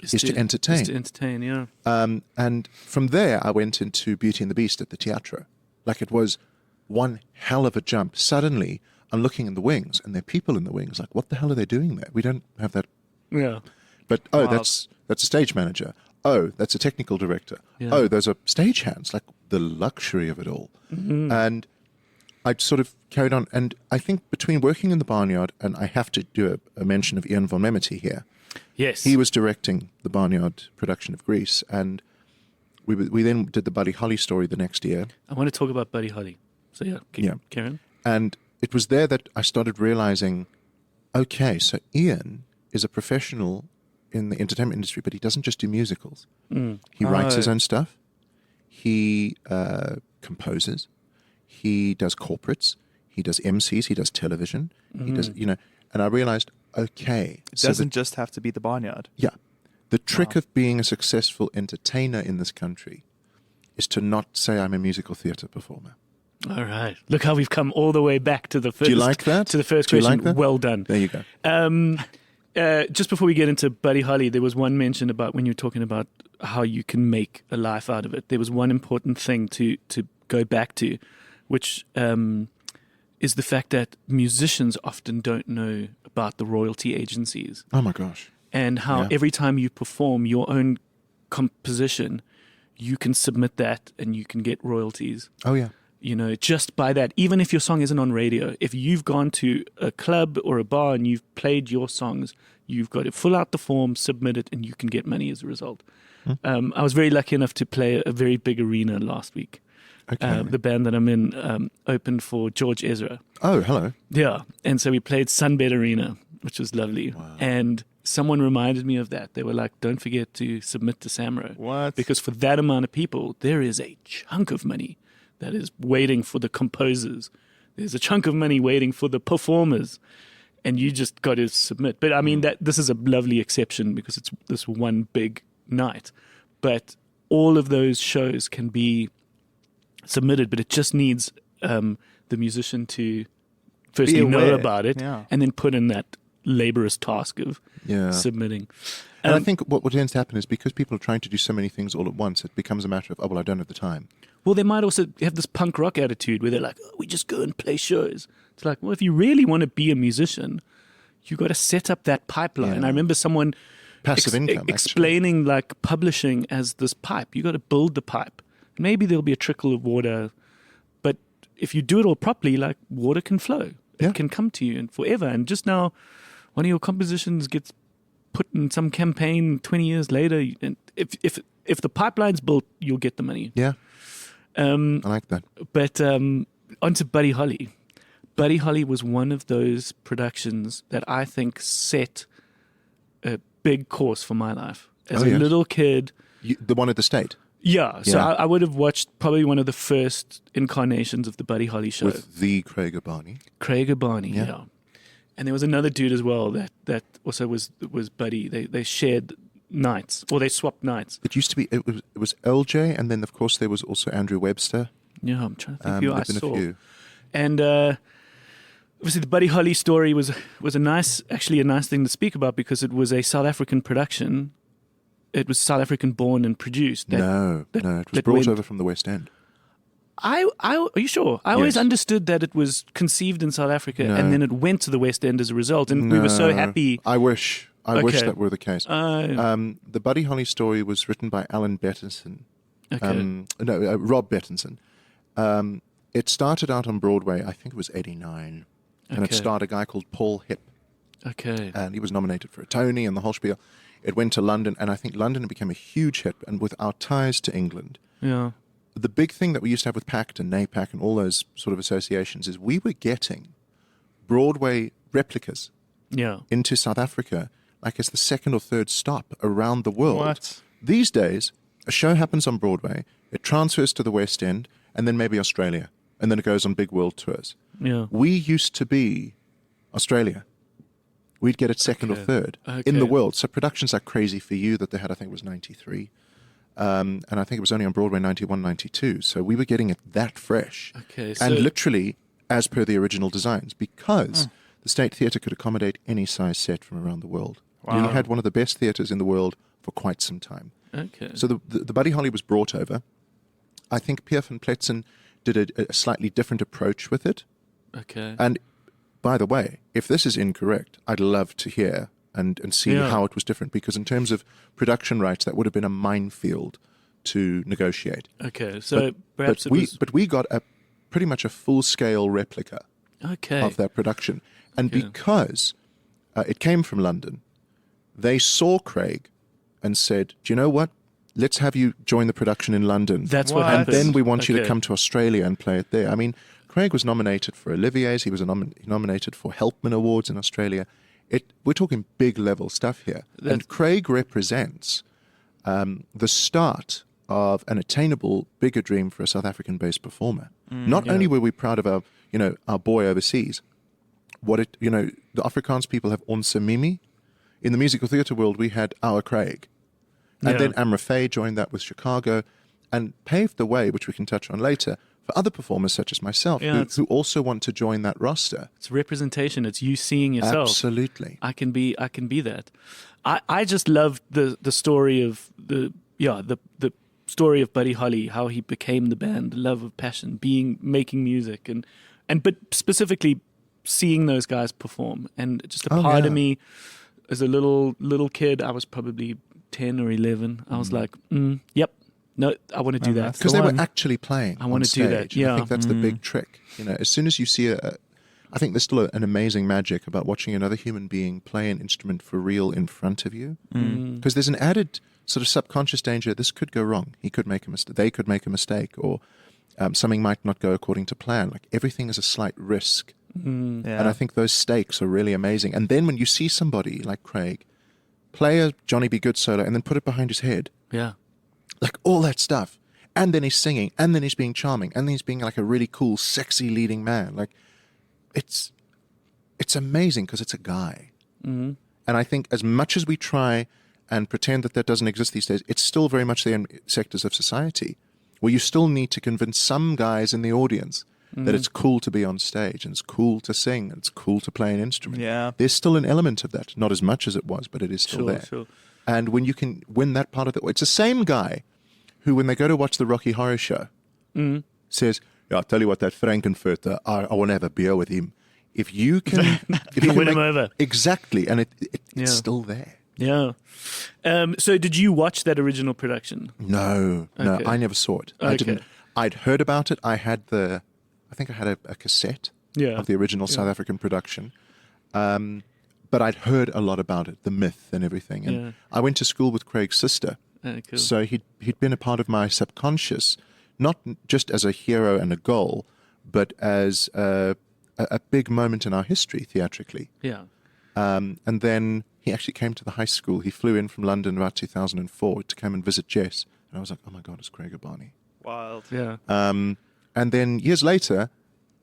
is to entertain. Is to entertain, yeah. And from there, I went into Beauty and the Beast at the Teatro. Like, it was one hell of a jump. Suddenly, I'm looking in the wings, and there are people in the wings. Like, what the hell are they doing there? We don't have that. Yeah. But, that's a stage manager. Oh, that's a technical director. Yeah. Oh, those are stagehands. Like, the luxury of it all. Mm-hmm. And I sort of carried on. And I think between working in the Barnyard, and I have to do a mention of Ian von Memety here. Yes. He was directing the Barnyard production of Grease, and we then did the Buddy Holly story the next year. I want to talk about Buddy Holly. So yeah, Karen. And it was there that I started realizing, okay, so Ian is a professional in the entertainment industry, but he doesn't just do musicals. He writes his own stuff. He composes. He does corporates. He does MCs. He does television. He does, and I realized, okay. It doesn't just have to be the Barnyard. Yeah. The trick of being a successful entertainer in this country is to not say I'm a musical theatre performer. All right. Look how we've come all the way back to the first. Do you like that? To the first Do you question. like that? Well done. There you go. Just before we get into Buddy Holly, there was one mention about when you were talking about how you can make a life out of it. There was one important thing to go back to, which is the fact that musicians often don't know about the royalty agencies, Oh my gosh. and how Yeah. every time you perform your own composition, you can submit that and you can get royalties. Oh yeah. You know, just by that, even if your song isn't on radio, if you've gone to a club or a bar and you've played your songs, you've got to fill out the form, submit it, and you can get money as a result. I was very lucky enough to play a very big arena last week. Okay. The band that I'm in opened for George Ezra. Oh, hello. Yeah. And so we played Sunbed Arena, which was lovely. Wow. And someone reminded me of that. They were like, don't forget to submit to SAMRO. What? Because for that amount of people, there is a chunk of money that is waiting for the composers. There's a chunk of money waiting for the performers. And you just got to submit. But I mean, this is a lovely exception because it's this one big night. But all of those shows can be submitted, but it just needs the musician to firstly Be know aware, about it yeah. and then put in that laborious task of Yeah. submitting. And I think what tends to happen is because people are trying to do so many things all at once, it becomes a matter of, oh, well, I don't have the time. Well, they might also have this punk rock attitude where they're like, oh, we just go and play shows. It's like, well, if you really want to be a musician, you got to set up that pipeline. Yeah. I remember someone Passive income, actually. explaining like publishing as this pipe. You got to build the pipe. Maybe there'll be a trickle of water, but if you do it all properly, like water can flow. Yeah. It can come to you and forever. And just now, one of your compositions gets put in some campaign 20 years later, and if the pipeline's built, you'll get the money. Yeah. I like that. But onto Buddy Holly. Buddy Holly was one of those productions that I think set a big course for my life. As Oh, a yes. little kid, The one at the State yeah. So Yeah. I would have watched probably one of the first incarnations of the Buddy Holly show. with the Craig Barney. Craig Barney, Yeah. yeah. And there was another dude as well that also was Buddy. They shared nights, or they swapped nights. It used to be, it was LJ, and then, of course, there was also Andrew Webster. Yeah, I'm trying to think who I There've been saw. a few. And obviously, the Buddy Holly story was a nice thing to speak about because it was a South African production. It was South African born and produced. No, it was that brought went- over from the West End. Are you sure? I always Yes. understood that it was conceived in South Africa No. and then it went to the West End as a result, and we were so No. happy. I wish Okay. that were the case. The Buddy Holly story was written by Alan Bettinson. Okay. Rob Bettinson. It started out on Broadway, I think it was 89, and it Okay. starred a guy called Paul Hip, Okay. and he was nominated for a Tony and the whole spiel. It went to London, and I think London became a huge hit, and with our ties to England, Yeah. the big thing that we used to have with PACT and NAPAC and all those sort of associations is we were getting Broadway replicas Yeah. into South Africa like as the second or third stop around the world. What? These days, a show happens on Broadway, it transfers to the West End, and then maybe Australia, and then it goes on big world tours. Yeah. We used to be Australia. We'd get it second or Okay. third in the Okay. world. So productions like Crazy for You that they had, I think it was 93. And I think it was only on Broadway 91, 92. So we were getting it that fresh. Okay. And So, literally as per the original designs, because the State Theatre could accommodate any size set from around the world. We had one of the best theatres in the world for quite some time. okay. So the Buddy Holly was brought over. I think Pierre van Pletzen did a slightly different approach with it. Okay. And by the way, if this is incorrect, I'd love to hear and see Yeah. how it was different, because in terms of production rights, that would have been a minefield to negotiate. Okay. So perhaps But we got pretty much a full-scale replica okay. of that production. And Okay. because it came from London, they saw Craig and said, do you know what? Let's have you join the production in London. That's what What? And happened. then we want you to Okay. come to Australia and play it there. I mean, Craig was nominated for Olivier's. He was nominated for Helpman Awards in Australia. We're talking big level stuff here. And Craig represents the start of an attainable bigger dream for a South African-based performer. Not only were we proud of our boy overseas, the Afrikaans people have Onze Mimi. In the musical theatre world, we had our Craig. And Yeah. then Amra Faye joined that with Chicago and paved the way, which we can touch on later, for other performers such as myself Yeah, who also want to join that roster. It's representation. It's you seeing yourself. Absolutely. I can be that. I just love the story of the story of Buddy Holly, how he became the band, the love of passion, making music, and but specifically seeing those guys perform, and just a part of me, as a little kid, I was probably 10 or 11. I was like, yep, no, I want to do that. Because they were actually playing. I want to do that. Yeah, I think that's the big trick. You know, as soon as you see I think there's still an amazing magic about watching another human being play an instrument for real in front of you. Because there's an added sort of subconscious danger. This could go wrong. He could make a mistake. They could make a mistake, or something might not go according to plan. Like everything is a slight risk. And I think those stakes are really amazing. And then when you see somebody like Craig play a Johnny B. Good solo and then put it behind his head, like all that stuff, and then he's singing, and then he's being charming, and then he's being like a really cool, sexy leading man. Like it's amazing because it's a guy. And I think as much as we try and pretend that doesn't exist these days, it's still very much there in sectors of society where you still need to convince some guys in the audience that it's cool to be on stage, and it's cool to sing, and it's cool to play an instrument. Yeah. There's still an element of that. Not as much as it was, but it is still there. Sure. And when you can win that part of it, it's the same guy who, when they go to watch the Rocky Horror Show, says, "Yeah, I'll tell you what, that Frankenfurter, I want to have a beer with him." If you can, if you win can him over. Exactly, and it's still there. Yeah. So did you watch that original production? No, Okay. I never saw it. I Okay. didn't. I'd heard about it. I think I had a cassette of the original South African production. But I'd heard a lot about it, the myth and everything. And I went to school with Craig's sister. Cool. So he'd been a part of my subconscious, not just as a hero and a goal, but as a big moment in our history theatrically. Yeah. And then he actually came to the high school. He flew in from London about 2004 to come and visit Jess. And I was like, oh my God, it's Craig Barney. Wild. Yeah. And then years later,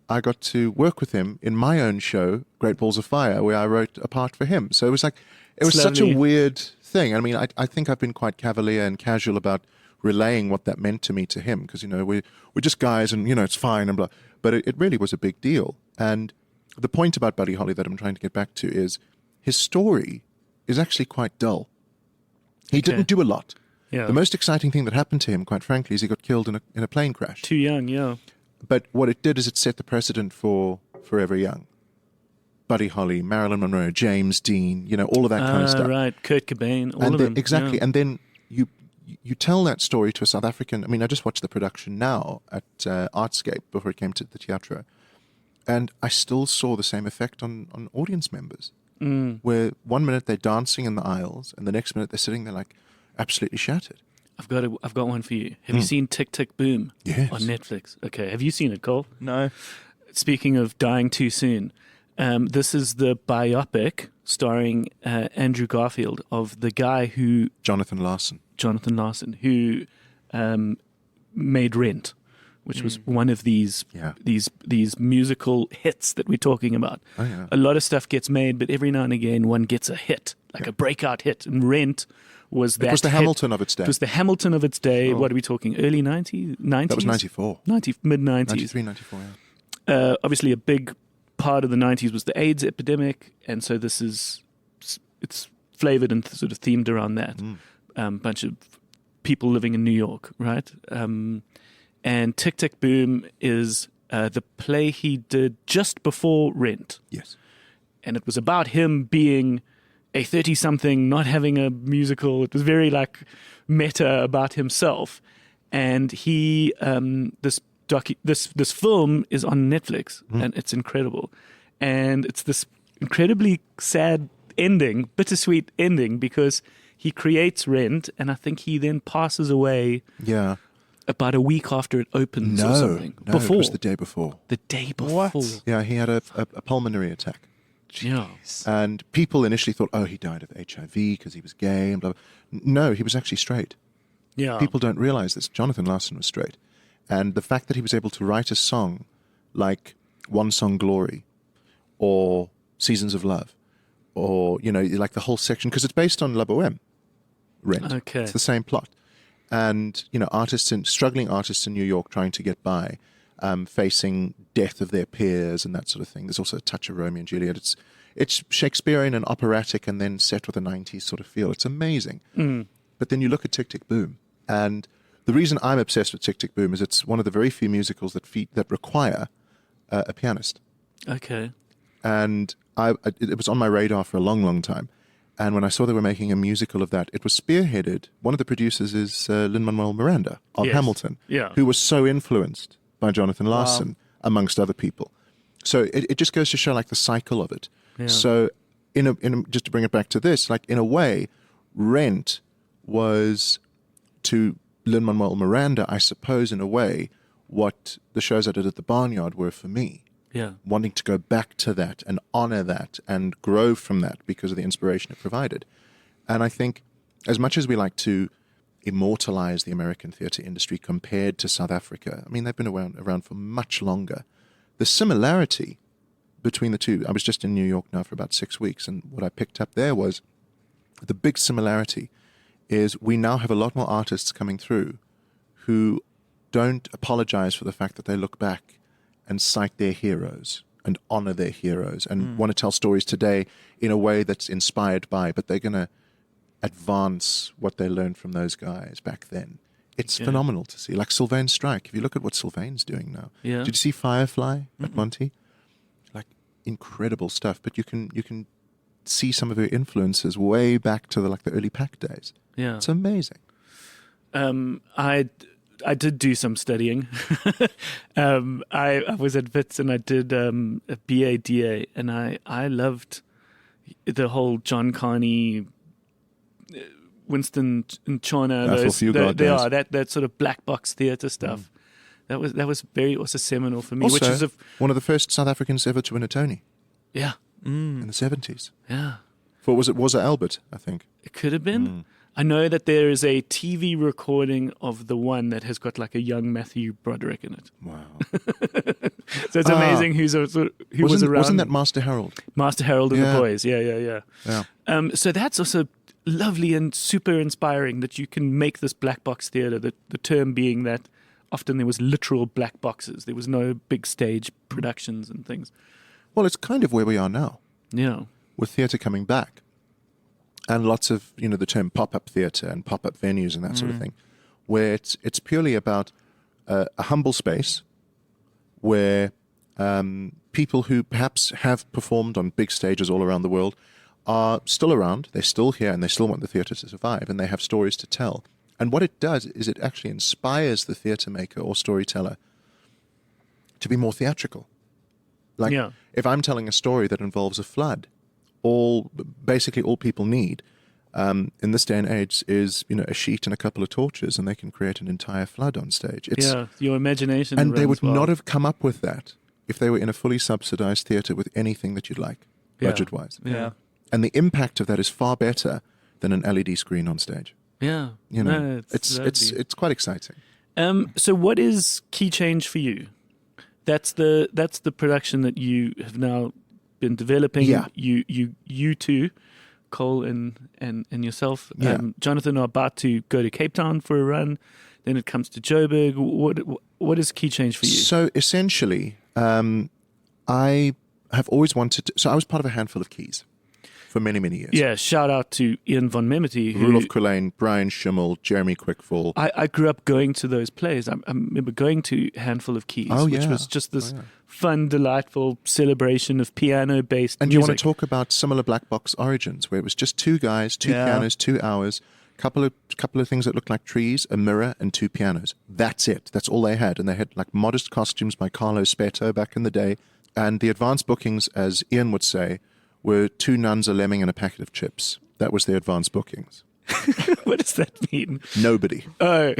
I got to work with him in my own show, Great Balls of Fire, where I wrote a part for him. So it was like, it was such a weird thing. I mean, I think I've been quite cavalier and casual about relaying what that meant to me to him, because, you know, we're just guys and, you know, it's fine and blah. But it really was a big deal. And the point about Buddy Holly that I'm trying to get back to is his story is actually quite dull. He didn't do a lot. Yeah. The most exciting thing that happened to him, quite frankly, is he got killed in a plane crash. Too young, yeah. But what it did is it set the precedent for Forever Young. Buddy Holly, Marilyn Monroe, James Dean, you know, all of that kind of stuff. Right, Kurt Cobain, all And of then, them. exactly. Yeah. And then you tell that story to a South African. I mean, I just watched the production now at Artscape before it came to the Teatro. And I still saw the same effect on audience members. Where 1 minute they're dancing in the aisles, and the next minute they're sitting there like absolutely shattered. I've got one for you. Have you seen Tick Tick Boom Yes. on Netflix? Okay, have you seen it, Cole? No. Speaking of dying too soon, this is the biopic starring Andrew Garfield of the guy who Jonathan Larson, who made Rent, which was one of these musical hits that we're talking about. Oh, yeah. A lot of stuff gets made, but every now and again one gets a hit, like a breakout hit. And Rent was that. It was the hit. Hamilton of its day. It was the Hamilton of its day. What are we talking? Early 90s? That was 94. Mid-90s. 93, 94, yeah. Obviously, a big part of the 90s was the AIDS epidemic, and so it's flavored and sort of themed around that. Bunch of people living in New York, right? And Tick Tick Boom is the play he did just before Rent. Yes. And it was about him being a 30-something, not having a musical. It was very like meta about himself. And he, this film is on Netflix, and it's incredible. And it's this incredibly sad ending, bittersweet ending, because he creates Rent, and I think he then passes away. Yeah. About a week after it opens or something. No, before. it was the day before. The day before. What? Yeah, he had a pulmonary attack. Yeah. And people initially thought, oh, he died of HIV because he was gay and blah, blah. No, he was actually straight. Yeah. People don't realize this. Jonathan Larson was straight. And the fact that he was able to write a song like One Song Glory or Seasons of Love or, you know, like the whole section, because it's based on La Boheme, Rent. Okay. It's the same plot. And, you know, struggling artists in New York trying to get by, facing death of their peers and that sort of thing. There's also a touch of Romeo and Juliet. It's Shakespearean and operatic and then set with a 90s sort of feel. It's amazing. But then you look at Tick Tick Boom, and the reason I'm obsessed with Tick Tick Boom is it's one of the very few musicals that require a pianist. Okay. And it was on my radar for a long, long time. And when I saw they were making a musical of that, it was spearheaded. One of the producers is Lin-Manuel Miranda of Yes. Hamilton, Yeah. who was so influenced by Jonathan Larson, amongst other people. So it just goes to show like the cycle of it. Yeah. So just to bring it back to this, like in a way, Rent was to Lin-Manuel Miranda, I suppose, in a way, what the shows I did at the Barnyard were for me. Yeah. Wanting to go back to that and honor that and grow from that because of the inspiration it provided. And I think as much as we like to immortalize the American theater industry compared to South Africa, I mean, they've been around for much longer. The similarity between the two, I was just in New York now for about 6 weeks, and what I picked up there was the big similarity is we now have a lot more artists coming through who don't apologize for the fact that they look back and cite their heroes and honor their heroes and want to tell stories today in a way that's inspired by, but they're going to advance what they learned from those guys back then. It's phenomenal to see. Like Sylvain Strike, if you look at what Sylvain's doing now. Yeah. Did you see Firefly at Monty? Like incredible stuff, but you can see some of her influences way back to the early Pack days. Yeah. It's amazing. I did do some studying. I was at Wits and I did a BADA, and I loved the whole John Carney, Winston and China. That sort of black box theatre stuff. That was very also seminal for me. Also, which is one of the first South Africans ever to win a Tony yeah, in the 70s. yeah. For was it Albert, I think. It could have been. I know that there is a TV recording of the one that has got like a young Matthew Broderick in it. Wow. So it's amazing who was around. Wasn't that Master Harold? Master Harold and Yeah. the Boys. Yeah. Yeah. So that's also lovely and super inspiring that you can make this black box theatre, the term being that often there was literal black boxes. There was no big stage productions and things. Well, it's kind of where we are now, Yeah. with theatre coming back. And lots of, the term pop-up theatre and pop-up venues and that sort of thing, where it's purely about a humble space where people who perhaps have performed on big stages all around the world are still around, they're still here, and they still want the theatre to survive, and they have stories to tell. And what it does is it actually inspires the theatre maker or storyteller to be more theatrical. Like, if I'm telling a story that involves a flood, basically all people need in this day and age is a sheet and a couple of torches, and they can create an entire flood on stage. Your imagination. And they would runs wild. not have come up with that if they were in a fully subsidized theatre with anything that you'd like, budget-wise. Yeah. And the impact of that is far better than an LED screen on stage. Yeah. No, It's quite exciting. So what is Key Change for you? That's the production that you have now been developing. Yeah. You two, Cole and yourself. Yeah. Jonathan are about to go to Cape Town for a run. Then it comes to Joburg. What is Key Change for you? So essentially, I have always wanted to. So I was part of a handful of keys for many, many years. Yeah, shout out to Ian von Memety. Rudolf Kulein, Brian Schimmel, Jeremy Quickfall. I grew up going to those plays. I remember going to Handful of Keys, which was just this fun, delightful celebration of piano-based And music. you want to talk about similar black box origins, where it was just two guys, two pianos, 2 hours, couple of things that looked like trees, a mirror, and two pianos. That's it. That's all they had. And they had like modest costumes by Carlo Speto back in the day. And the advance bookings, as Ian would say, were 2 nuns, a lemming, and a packet of chips. That was the advance bookings. What does that mean? Nobody. Oh.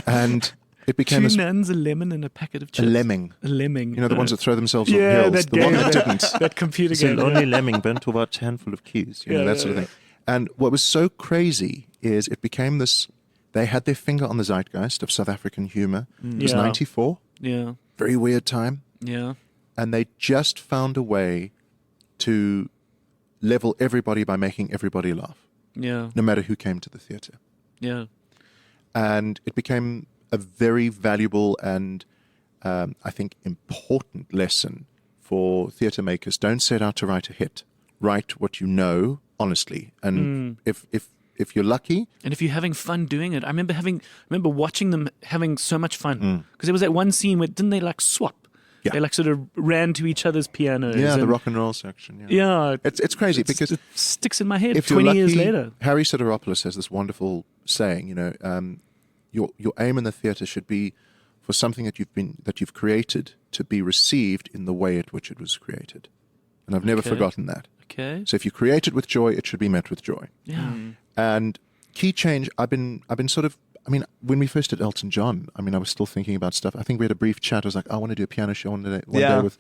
And it became 2 this, nuns, a lemon, and a packet of chips. a lemming. A lemming. You know, the ones that throw themselves on Yeah, hills. that The one game, that didn't. that computer It's an game. only lemming bent about a handful of keys. You know, that sort of thing. And what was so crazy is it became this, they had their finger on the zeitgeist of South African humor. It was Yeah. 94. Yeah, Very weird time. yeah. And they just found a way to level everybody by making everybody laugh, Yeah, no matter who came to the theatre. yeah, And it became a very valuable and I think important lesson for theatre makers. Don't set out to write a hit. Write what you know honestly. And if you're lucky, and if you're having fun doing it, I remember watching them having so much fun because there was that one scene where didn't they like swap? Yeah. They like sort of ran to each other's pianos. Yeah, the and- rock and roll section. Yeah, Yeah, it's crazy because it sticks in my head if you're 20 years lucky, later. Harry Sideropoulos has this wonderful saying. Your aim in the theatre should be for something that you've created to be received in the way at which it was created, and I've never Okay. forgotten that. Okay. So if you create it with joy, it should be met with joy. Yeah. And key change, I've been sort of. I mean, when we first did Elton John, I mean, I was still thinking about stuff. I think we had a brief chat. I was like, I want to do a piano show one day with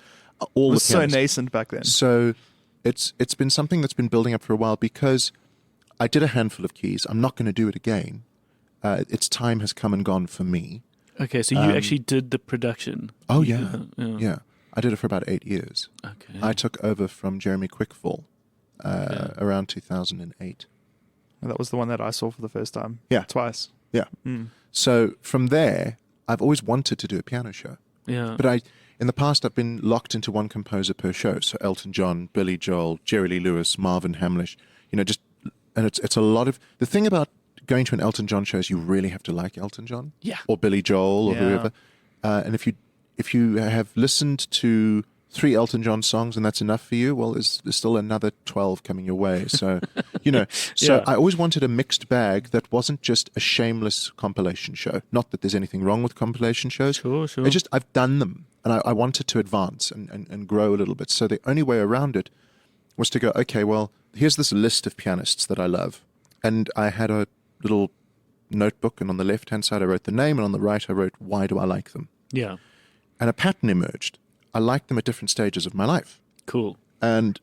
all It was the so pianists. nascent back then. So it's been something that's been building up for a while because I did a handful of keys. I'm not going to do it again. Its time has come and gone for me. Okay, so you actually did the production. Oh, You- yeah. Yeah. I did it for about 8 years. Okay. I took over from Jeremy Quickfall around 2008. That was the one that I saw for the first time. Yeah. Twice. Yeah. So from there, I've always wanted to do a piano show. Yeah. But in the past, I've been locked into one composer per show. So Elton John, Billy Joel, Jerry Lee Lewis, Marvin Hamlish. And it's a lot of the thing about going to an Elton John show is you really have to like Elton John, Yeah. or Billy Joel, or Yeah. whoever. And if you have listened to 3 Elton John songs and that's enough for you, well, there's still another 12 coming your way. So, Yeah. I always wanted a mixed bag that wasn't just a shameless compilation show. Not that there's anything wrong with compilation shows. Sure. It's just I've done them and I wanted to advance and grow a little bit. So the only way around it was to go, okay, well, here's this list of pianists that I love. And I had a little notebook, and on the left-hand side I wrote the name, and on the right I wrote, why do I like them? Yeah. And a pattern emerged. I liked them at different stages of my life. Cool. And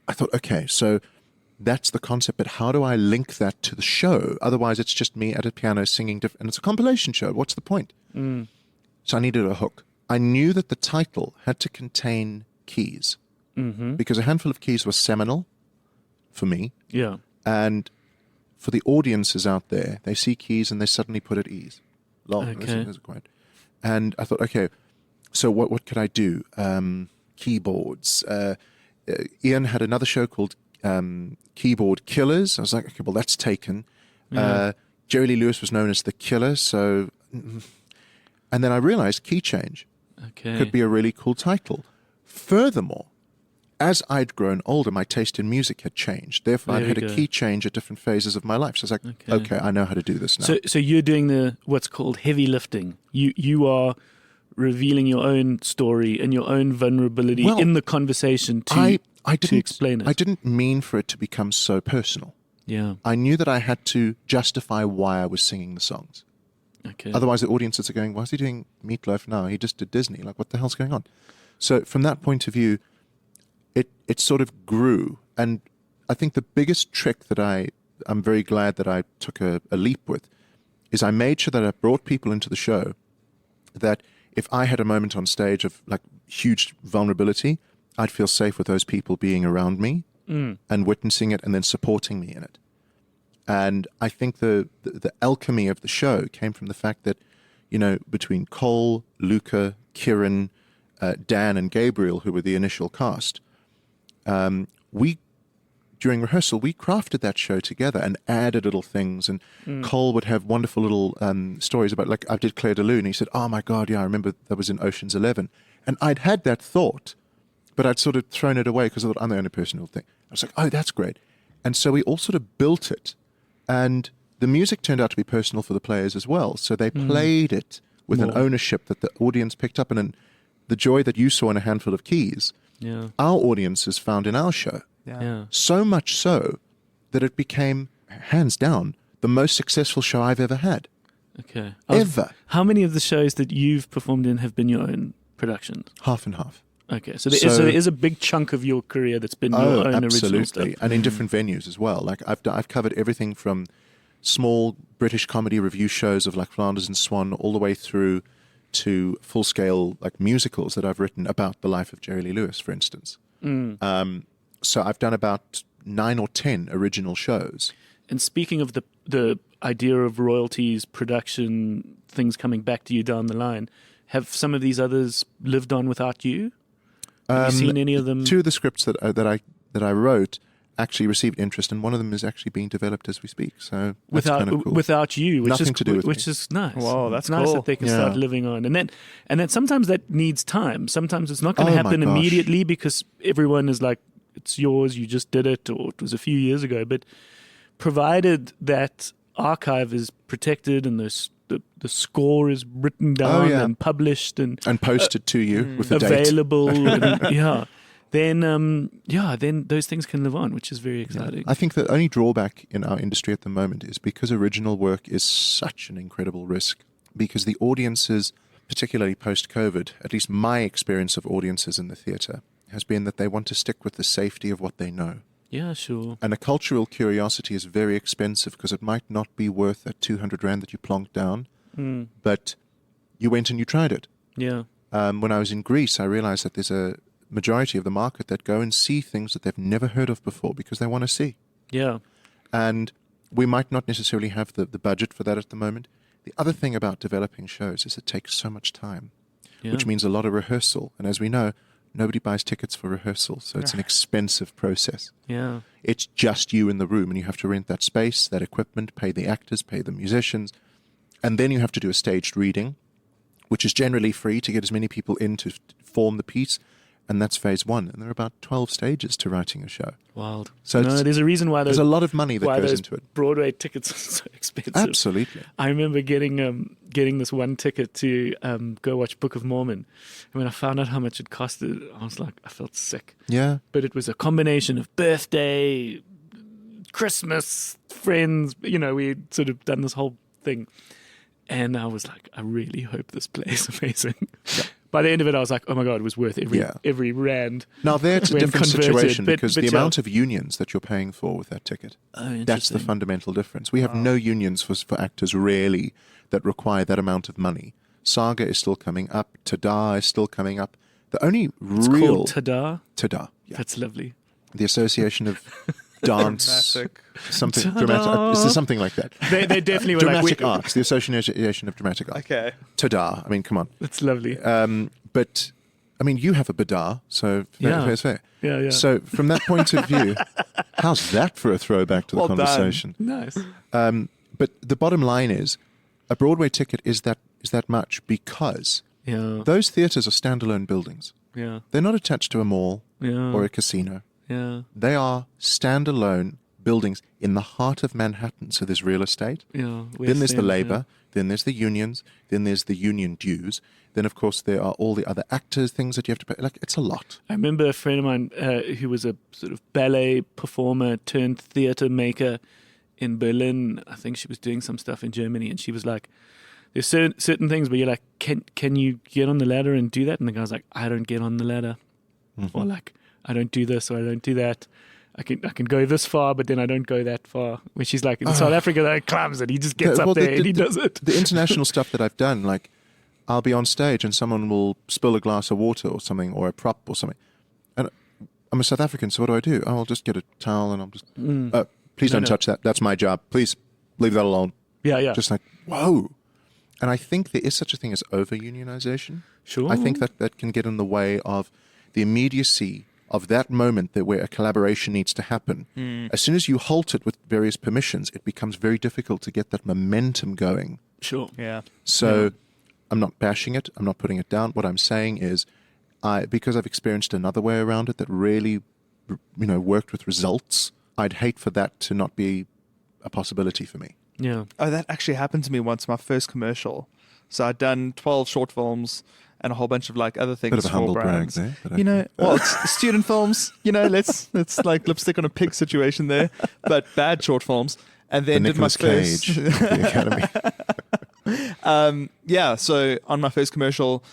I thought, okay, so that's the concept, but how do I link that to the show? Otherwise, it's just me at a piano singing, and it's a compilation show. What's the point? So I needed a hook. I knew that the title had to contain keys because a handful of keys was seminal for me. Yeah. And for the audiences out there, they see keys and they suddenly put at ease. Okay. That's quite. And I thought, okay, so what could I do? Keyboards. Ian had another show called Keyboard Killers. I was like, okay, well, that's taken. Jerry Lee Lewis was known as the Killer. So, and then I realized Key Change Okay. could be a really cool title. Furthermore, as I'd grown older, my taste in music had changed. Therefore, I'd There had you a go. key change at different phases of my life. So I was like, okay, I know how to do this now. So you're doing the what's called heavy lifting. You are revealing your own story and your own vulnerability Well, in the conversation I to didn't explain it. I didn't mean for it to become so personal. Yeah. I knew that I had to justify why I was singing the songs. Okay. Otherwise, the audiences are going, why is he doing Meatloaf now? He just did Disney. Like, what the hell's going on? So from that point of view, it sort of grew. And I think the biggest trick that I'm very glad that I took a leap with is I made sure that I brought people into the show that if I had a moment on stage of like huge vulnerability, I'd feel safe with those people being around me and witnessing it and then supporting me in it. And I think the alchemy of the show came from the fact that, between Cole, Luca, Kieran, Dan, and Gabriel, who were the initial cast, during rehearsal, we crafted that show together and added little things. And Cole would have wonderful little stories about, like, I did Claire de Lune. He said, oh my God, yeah, I remember that was in Ocean's 11. And I'd had that thought, but I'd sort of thrown it away because I thought, I'm the only person who'll think. I was like, oh, that's great. And so we all sort of built it. And the music turned out to be personal for the players as well. So they played it with an ownership that the audience picked up. And the joy that you saw in A Handful of Keys, Yeah. our audiences found in our show. Yeah. So much so that it became, hands down, the most successful show I've ever had. Okay. Ever. How many of the shows that you've performed in have been your own productions? Half and half. Okay. So there is a big chunk of your career that's been your own original stuff. And in different venues as well. Like I've covered everything from small British comedy review shows of like Flanders and Swan all the way through to full-scale like musicals that I've written about the life of Jerry Lee Lewis, for instance. So I've done about 9 or 10 original shows. And speaking of the idea of royalties, production, things coming back to you down the line, have some of these others lived on without you? Have you seen any of them? 2 of the scripts that I wrote actually received interest, and one of them is actually being developed as we speak. So that's without kind of cool. without you, which Nothing is to do with which me. is nice. Whoa, that's it's nice cool. that they can Yeah. start living on, and that sometimes that needs time. Sometimes it's not going to Oh, my happen gosh. immediately because everyone is like, it's yours, you just did it, or it was a few years ago. But provided that archive is protected and the score is written down yeah. and published and and posted to you with the date. available, and, then those things can live on, which is very exciting. I think the only drawback in our industry at the moment is because original work is such an incredible risk, because the audiences, particularly post-COVID, at least my experience of audiences in the theatre, has been that they want to stick with the safety of what they know. Yeah, sure. And a cultural curiosity is very expensive because it might not be worth that 200 Rand that you plonked down, but you went and you tried it. Yeah. When I was in Greece, I realized that there's a majority of the market that go and see things that they've never heard of before because they want to see. Yeah. And we might not necessarily have the budget for that at the moment. The other thing about developing shows is it takes so much time, Yeah. which means a lot of rehearsal. And as we know, nobody buys tickets for rehearsal, so it's an expensive process. Yeah. It's just you in the room, and you have to rent that space, that equipment, pay the actors, pay the musicians, and then you have to do a staged reading, which is generally free to get as many people in to form the piece, and that's phase one. And there are about 12 stages to writing a show. Wild. So no, it's- there's a reason why There's a lot of money that why goes those into it. Broadway tickets are so expensive. Absolutely. I remember getting this one ticket to go watch Book of Mormon, and when I found out how much it costed, I was like, I felt sick. Yeah. But it was a combination of birthday, Christmas, friends. We'd sort of done this whole thing, and I was like, I really hope this play is amazing. By the end of it, I was like, oh my God, it was worth every rand. Now, there it's a when different converted, situation but- because but the yeah. amount of unions that you're paying for with that ticket, Oh, that's the interesting. fundamental difference. We have no unions for actors really that require that amount of money. Saga is still coming up. Tada is still coming up. The only It's real... called Tada. Tada, yeah. That's lovely. The Association of Dance... Dramatic. Something Ta-da! dramatic. Is there something like that? They definitely were Dramatic like, Arts, the Association of Dramatic Arts. Okay. Tada. I mean, come on. It's lovely. But, I mean, you have a badar, so Yeah. fair's fair. Yeah, yeah. So, from that point of view, how's that for a throwback to the Well done. conversation? Nice. But the bottom line is, a Broadway ticket is that much because Yeah. those theatres are standalone buildings. Yeah. They're not attached to a mall Yeah. or a casino. Yeah. They are standalone buildings in the heart of Manhattan. So there's real estate. Yeah. Then there's the West End, labor. Then there's the unions. Then there's the union dues. Then, of course, there are all the other actors, things that you have to pay. Like, it's a lot. I remember a friend of mine who was a sort of ballet performer turned theater maker in Berlin. I think she was doing some stuff in Germany, and she was like, there's certain things where you're like, can you get on the ladder and do that? And the guy's like, I don't get on the ladder. Mm-hmm. Or like, I don't do this or I don't do that. I can go this far, but then I don't go that far. Where she's like, in South Africa, that climbs it. He just gets Well, up there and he does it. The international stuff that I've done, like, I'll be on stage and someone will spill a glass of water or something, or a prop or something. And I'm a South African, so what do? Oh, I'll just get a towel and I'll just... please don't no. touch that. That's my job. Please leave that alone. Yeah, yeah. Just like, whoa. And I think there is such a thing as over-unionization. Sure. I think that can get in the way of the immediacy of that moment that where a collaboration needs to happen. As soon as you halt it with various permissions, it becomes very difficult to get that momentum going. Sure. Yeah. So I'm not bashing it. I'm not putting it down. What I'm saying is, because I've experienced another way around it that really, worked with results, I'd hate for that to not be a possibility for me. Yeah. Oh, that actually happened to me once, my first commercial. So I'd done 12 short films and a whole bunch of like other things Bit of a for humble brag brands. there. But Well, it's student films, let's like lipstick on a pig situation there, but bad short films. And the then did my Nicolas first Cage of the Academy. so on my first commercial,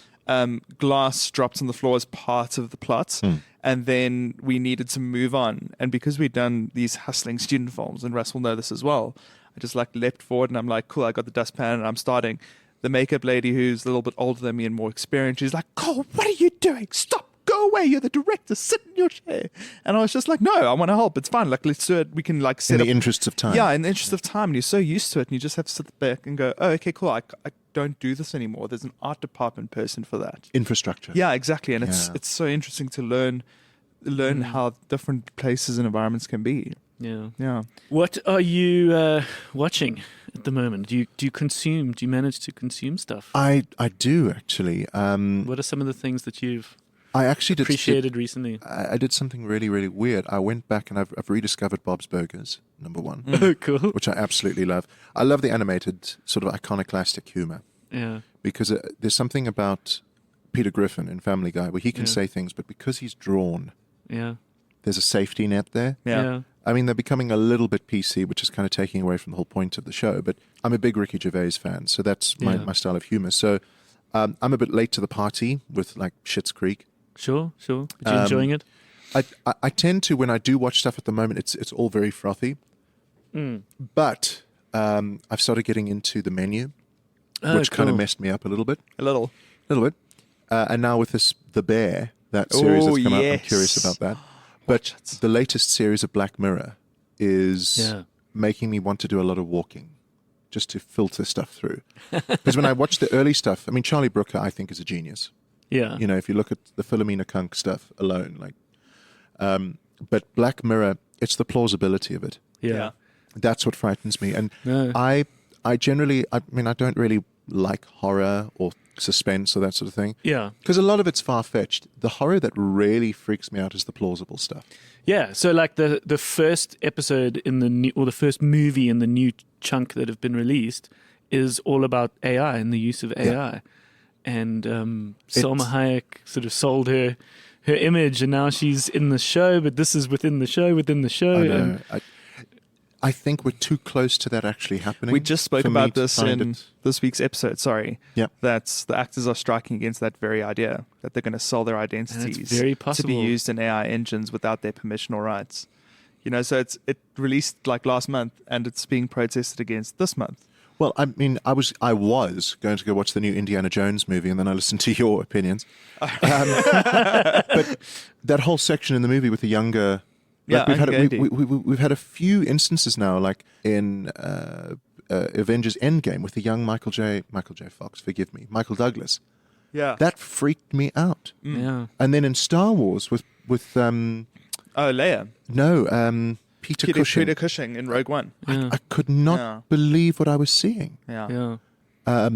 glass dropped on the floor as part of the plot. And then we needed to move on. And because we'd done these hustling student films, and Russ will know this as well, I just like leapt forward and I'm like, cool, I got the dustpan and I'm starting. The makeup lady, who's a little bit older than me and more experienced, she's like, Cole, what are you doing? Stop. Go away. You're the director. Sit in your chair. And I was just like, no, I want to help. It's fine. Like, let's do it. We can like set In up. the interests of time. Yeah, in the interest of time. And you're so used to it. And you just have to sit back and go, oh, okay, cool. I don't do this anymore. There's an art department person for that. Infrastructure. Yeah, exactly. And Yeah. it's so interesting to learn learn how different places and environments can be. Yeah. Yeah. What are you watching at the moment? Do you manage to consume stuff? I do actually. What are some of the things that you've I actually did appreciated recently? I did something really, really weird. I went back and I've rediscovered Bob's Burgers, number one, Oh, cool. which I absolutely love. I love the animated sort of iconoclastic humor Yeah. because there's something about Peter Griffin in Family Guy where he can say things, but because he's drawn, Yeah. there's a safety net there. Yeah. I mean, they're becoming a little bit PC, which is kind of taking away from the whole point of the show. But I'm a big Ricky Gervais fan, so that's my style of humor. So I'm a bit late to the party with like Schitt's Creek. Sure. But you enjoying it? I tend to, when I do watch stuff at the moment, it's all very frothy. But I've started getting into The Menu, which kind of messed me up a little bit. A little. And now with The Bear, that series that's come out, I'm curious about that. But the latest series of Black Mirror is making me want to do a lot of walking just to filter stuff through. Because when I watch the early stuff, I mean, Charlie Brooker, I think, is a genius. Yeah. You know, if you look at the Philomena Kunk stuff alone, like, but Black Mirror, it's the plausibility of it. Yeah. That's what frightens me. And No. I generally, I mean, I don't really like horror or suspense or that sort of thing. Yeah. Because a lot of it's far-fetched. The horror that really freaks me out is the plausible stuff. Yeah. So like the first episode in the new, or the first movie in the new chunk that have been released is all about AI and the use of AI. And Salma Hayek sort of sold her image, and now she's in the show, but this is within the show. I know. I think we're too close to that actually happening. We just spoke for me about to this find in it. this week's episode. Sorry. Yeah. That's the actors are striking against that very idea that they're going to sell their identities very to possible. be used in AI engines without their permission or rights. You know, so it released like last month, and it's being protested against this month. Well, I mean, I was going to go watch the new Indiana Jones movie, and then I listened to your opinions. But that whole section in the movie with the younger, like we've had a few instances now, like in Avengers Endgame with the young Michael J. Fox, forgive me, Michael Douglas. Yeah. That freaked me out. Yeah. And then in Star Wars with Leia. Peter Cushing. Peter Cushing in Rogue One. Yeah. I could not believe what I was seeing. Yeah. Yeah.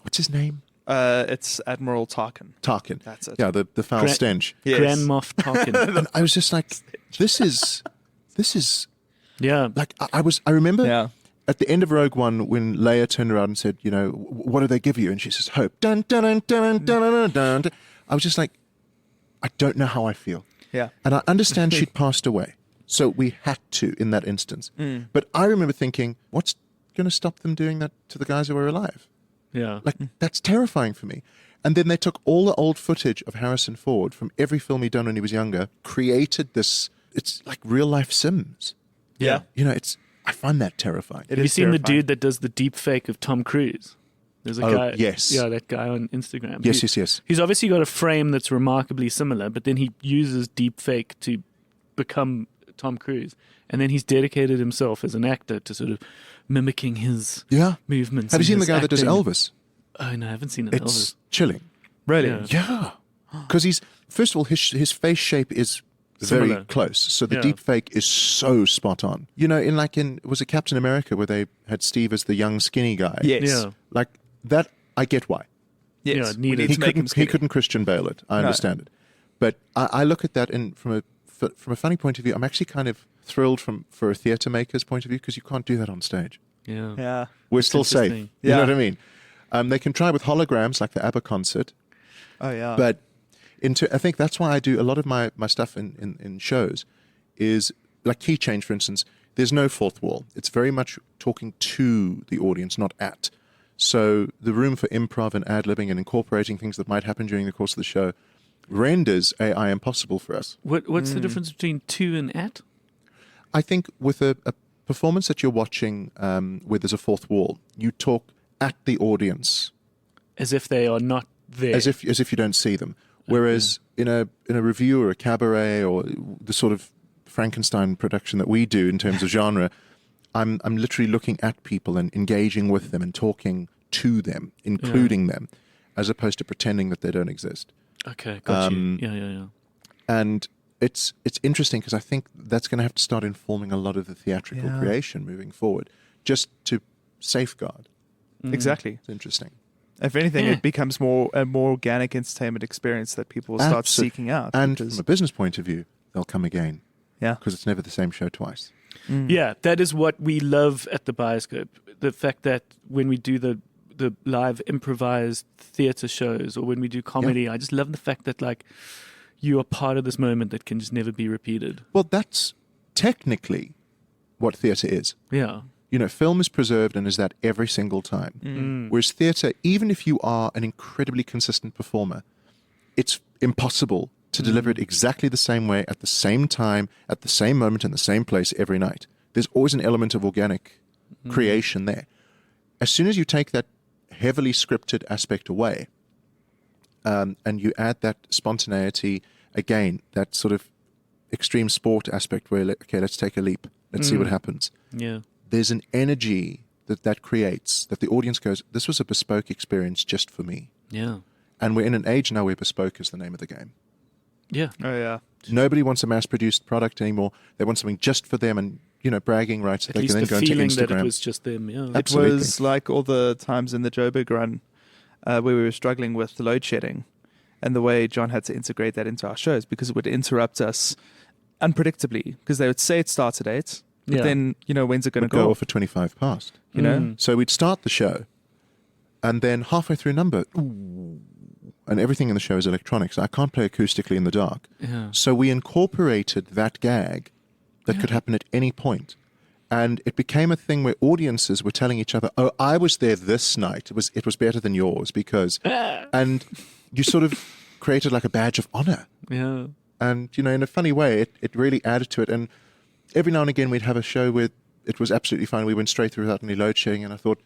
What's his name? It's Admiral Tarkin. Tarkin. That's it. Yeah, the foul stench. Yes. Grand Moff Tarkin. And I was just like, this is Yeah. like I remember Yeah. at the end of Rogue One when Leia turned around and said, you know, what do they give you? And she says, hope. Dun dun dun dun dun dun dun. I was just like, I don't know how I feel. Yeah. And I understand she'd passed away. So we had to in that instance. But I remember thinking, what's going to stop them doing that to the guys who were alive? Yeah. Like, that's terrifying for me. And then they took all the old footage of Harrison Ford from every film he'd done when he was younger, created this, it's like real life Sims. Yeah. You know, I find that terrifying. It Have you is seen terrifying. the dude that does the deep fake of Tom Cruise? There's a guy. yes. Yeah, that guy on Instagram. Yes. He's obviously got a frame that's remarkably similar, but then he uses deep fake to become Tom Cruise. And then he's dedicated himself as an actor to sort of mimicking his Yeah. movements. Have you and seen the his guy that does acting. Elvis? Oh, no, I haven't seen it. It's Elvis. chilling. Really? Yeah. Yeah. Because he's, first of all, his face shape is very Similar. close. So the Yeah. deep fake is so spot on. You know, was it Captain America where they had Steve as the young skinny guy? Yes. Yeah. Like that, I get why. Yes. Yeah, We needed. need to make him He skinny. couldn't Christian Bale it. I No. understand it. But I look at that from a funny point of view. I'm actually kind of thrilled for a theatre maker's point of view because you can't do that on stage. Yeah. Yeah. We're still safe. interesting. You know Yeah. what I mean? They can try with holograms like the ABBA concert, Oh, yeah. but I think that's why I do a lot of my stuff in shows is like Key Change, for instance. There's no fourth wall. It's very much talking to the audience, not at. So the room for improv and ad-libbing and incorporating things that might happen during the course of the show renders AI impossible for us. What's the difference between to and at? I think with a performance that you're watching where there's a fourth wall, you talk at the audience As if they are not there. as if you don't see them. Whereas in a review or a cabaret or the sort of Frankenstein production that we do in terms of genre, I'm literally looking at people and engaging with them and talking to them, including them, as opposed to pretending that they don't exist. Okay, got you. Yeah. And it's interesting because I think that's going to have to start informing a lot of the theatrical creation moving forward, just to safeguard. Exactly. It's interesting. If anything, it becomes a more organic entertainment experience that people will start seeking out. And from a business point of view, they'll come again. Yeah. Because it's never the same show twice. Yeah, that is what we love at the Bioscope. The fact that when we do the live improvised theatre shows, or when we do comedy, I just love the fact that like you are part of this moment that can just never be repeated. Well, that's technically what theatre is. Yeah. You know, film is preserved and is that every single time. Whereas theatre, even if you are an incredibly consistent performer, it's impossible to deliver it exactly the same way, at the same time, at the same moment, in the same place every night. There's always an element of organic creation there. As soon as you take that heavily scripted aspect away, and you add that spontaneity, again, that sort of extreme sport aspect where, okay, let's take a leap. Let's see what happens. Yeah. There's an energy that creates, that the audience goes, this was a bespoke experience just for me. Yeah. And we're in an age now where bespoke is the name of the game. Yeah. Oh, yeah. Nobody wants a mass-produced product anymore. They want something just for them and, you know, bragging rights that At they can then least go the into feeling Instagram. that it was just them. Yeah. It was like all the times in the Joburg run where we were struggling with the load shedding, and the way John had to integrate that into our shows, because it would interrupt us unpredictably, because they would say it starts at 8, but then, you know, when's it going to Would go go? off at 25 past. You know? So we'd start the show, and then halfway through a number, ooh, and everything in the show is electronic, so I can't play acoustically in the dark. Yeah. So we incorporated that gag that could happen at any point. And it became a thing where audiences were telling each other, oh, I was there this night. It was better than yours because... and you sort of created like a badge of honor. Yeah. And, you know, in a funny way, it really added to it. And every now and again, we'd have a show where it was absolutely fine. We went straight through without any load shedding. And I thought,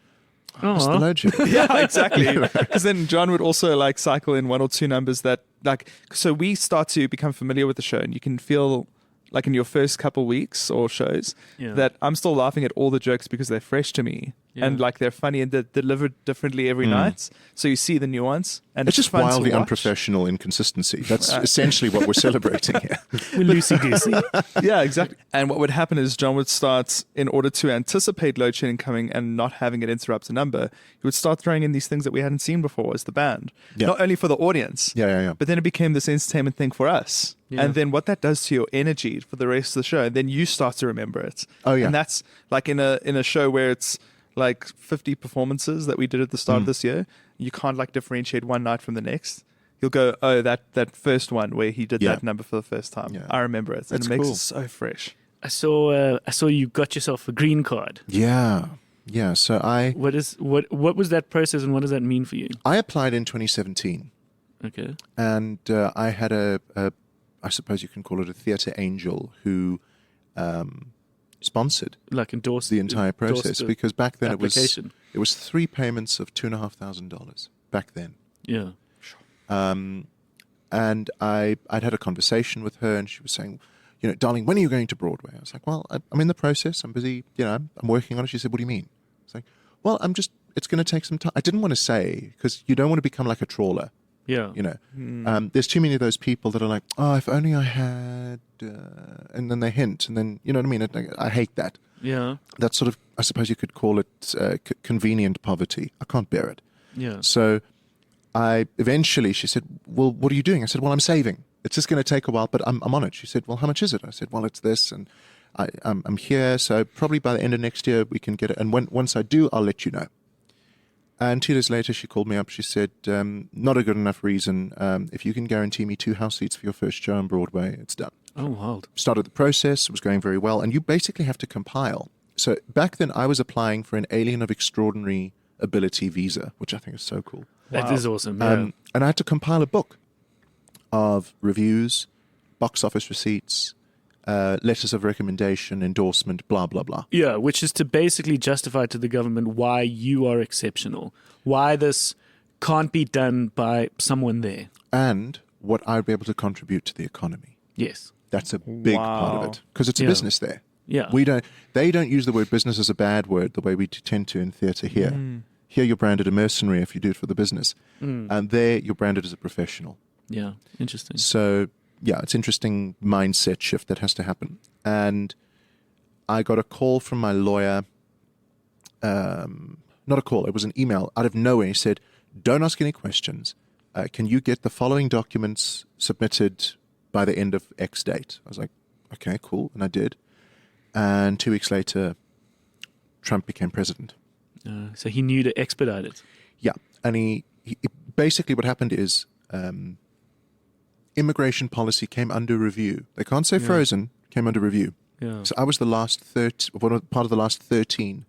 what's the load shedding? Yeah, exactly. Because then John would also like cycle in 1 or 2 numbers that like, so we start to become familiar with the show, and you can feel like in your first couple weeks or shows that I'm still laughing at all the jokes because they're fresh to me. Yeah. And like they're funny and they're delivered differently every night. So you see the nuance, and It's just fun to wildly watch. unprofessional inconsistency. That's essentially what we're celebrating here. We're loosey-goosey. Yeah, exactly. And what would happen is John would start, in order to anticipate load shedding coming and not having it interrupt a number, he would start throwing in these things that we hadn't seen before as the band. Yeah. Not only for the audience, Yeah. but then it became this entertainment thing for us. Yeah. And then what that does to your energy for the rest of the show, then you start to remember it. Oh, yeah. And that's like in a show where it's like 50 performances that we did at the start of this year, you can't like differentiate one night from the next. You'll go, oh, that first one where he did that number for the first time. Yeah. I remember it. That's And it makes cool. it so fresh. I saw you got yourself a green card. Yeah. So What was that process, and what does that mean for you? I applied in 2017. Okay. And I had I suppose you can call it a theatre angel who sponsored Like endorsed the entire process, the because back then application. it was 3 payments of $2,500 back then. Yeah. And I'd had a conversation with her, and she was saying, you know, darling, when are you going to Broadway? I was like, well, I'm in the process. I'm busy. You know, I'm working on it. She said, what do you mean? I was like, well, it's going to take some time. I didn't want to say, because you don't want to become like a trawler. Yeah. You know, there's too many of those people that are like, oh, if only I had, and then they hint, and then, you know what I mean? I hate that. Yeah. That sort of, I suppose you could call it convenient poverty. I can't bear it. Yeah. So she said, well, what are you doing? I said, well, I'm saving. It's just going to take a while, but I'm on it. She said, well, how much is it? I said, well, it's this, and I'm here, so probably by the end of next year we can get it. And once I do, I'll let you know. And 2 days later, she called me up. She said, not a good enough reason. If you can guarantee me 2 house seats for your first show on Broadway, it's done. Oh, wild. Started the process. It was going very well. And you basically have to compile. So back then, I was applying for an alien of extraordinary ability visa, which I think is so cool. That is awesome. Yeah. And I had to compile a book of reviews, box office receipts, letters of recommendation, endorsement, blah, blah, blah. Yeah, which is to basically justify to the government why you are exceptional, why this can't be done by someone there. And what I'd be able to contribute to the economy. Yes. That's a big part of it, because it's a business there. Yeah. They don't use the word business as a bad word the way we tend to in theatre here. Here you're branded a mercenary if you do it for the business. And there you're branded as a professional. Yeah. Interesting. So yeah, it's interesting mindset shift that has to happen. And I got a call from my lawyer. Not a call, it was an email out of nowhere. He said, don't ask any questions. Can you get the following documents submitted by the end of X date? I was like, okay, cool. And I did. And 2 weeks later, Trump became president. So he knew to expedite it. Yeah. And he basically what happened is immigration policy came under review. They can't say frozen, came under review. Yeah. So I was part of the last 13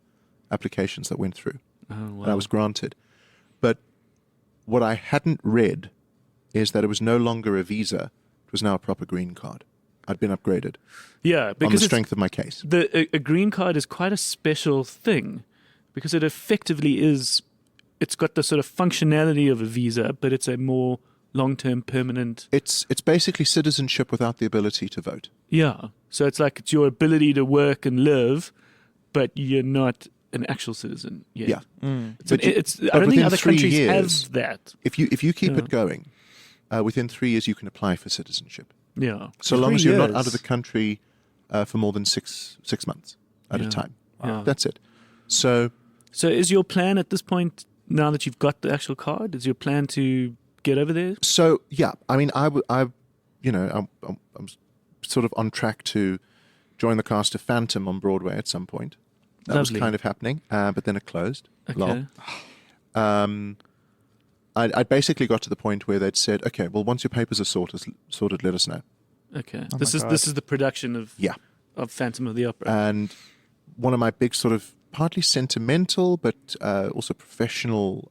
applications that went through. Oh, wow. And I was granted. But what I hadn't read is that it was no longer a visa. It was now a proper green card. I'd been upgraded Yeah, on because the strength of my case. a green card is quite a special thing because it effectively is, it's got the sort of functionality of a visa, but it's a more long-term permanent. It's basically citizenship without the ability to vote. Yeah. So it's like it's your ability to work and live, but you're not an actual citizen yet. Yeah. I don't think within other 3 countries years, have that. If you keep Yeah. it going, within 3 years you can apply for citizenship. Yeah. So long 3 as you're not years? out of the country for more than six months at a Yeah. time. Wow. That's it. So So is your plan at this point, now that you've got the actual card, is your plan to get over there? yeah, I mean, I'm sort of on track to join the cast of Phantom on Broadway at some point. That Lovely. was kind of happening, but then it closed. Okay. Lol. I basically got to the point where they'd said, okay, well, once your papers are sorted, let us know. Okay. Oh this my is God. this is the production of Yeah. Phantom of the Opera. And one of my big sort of partly sentimental but also professional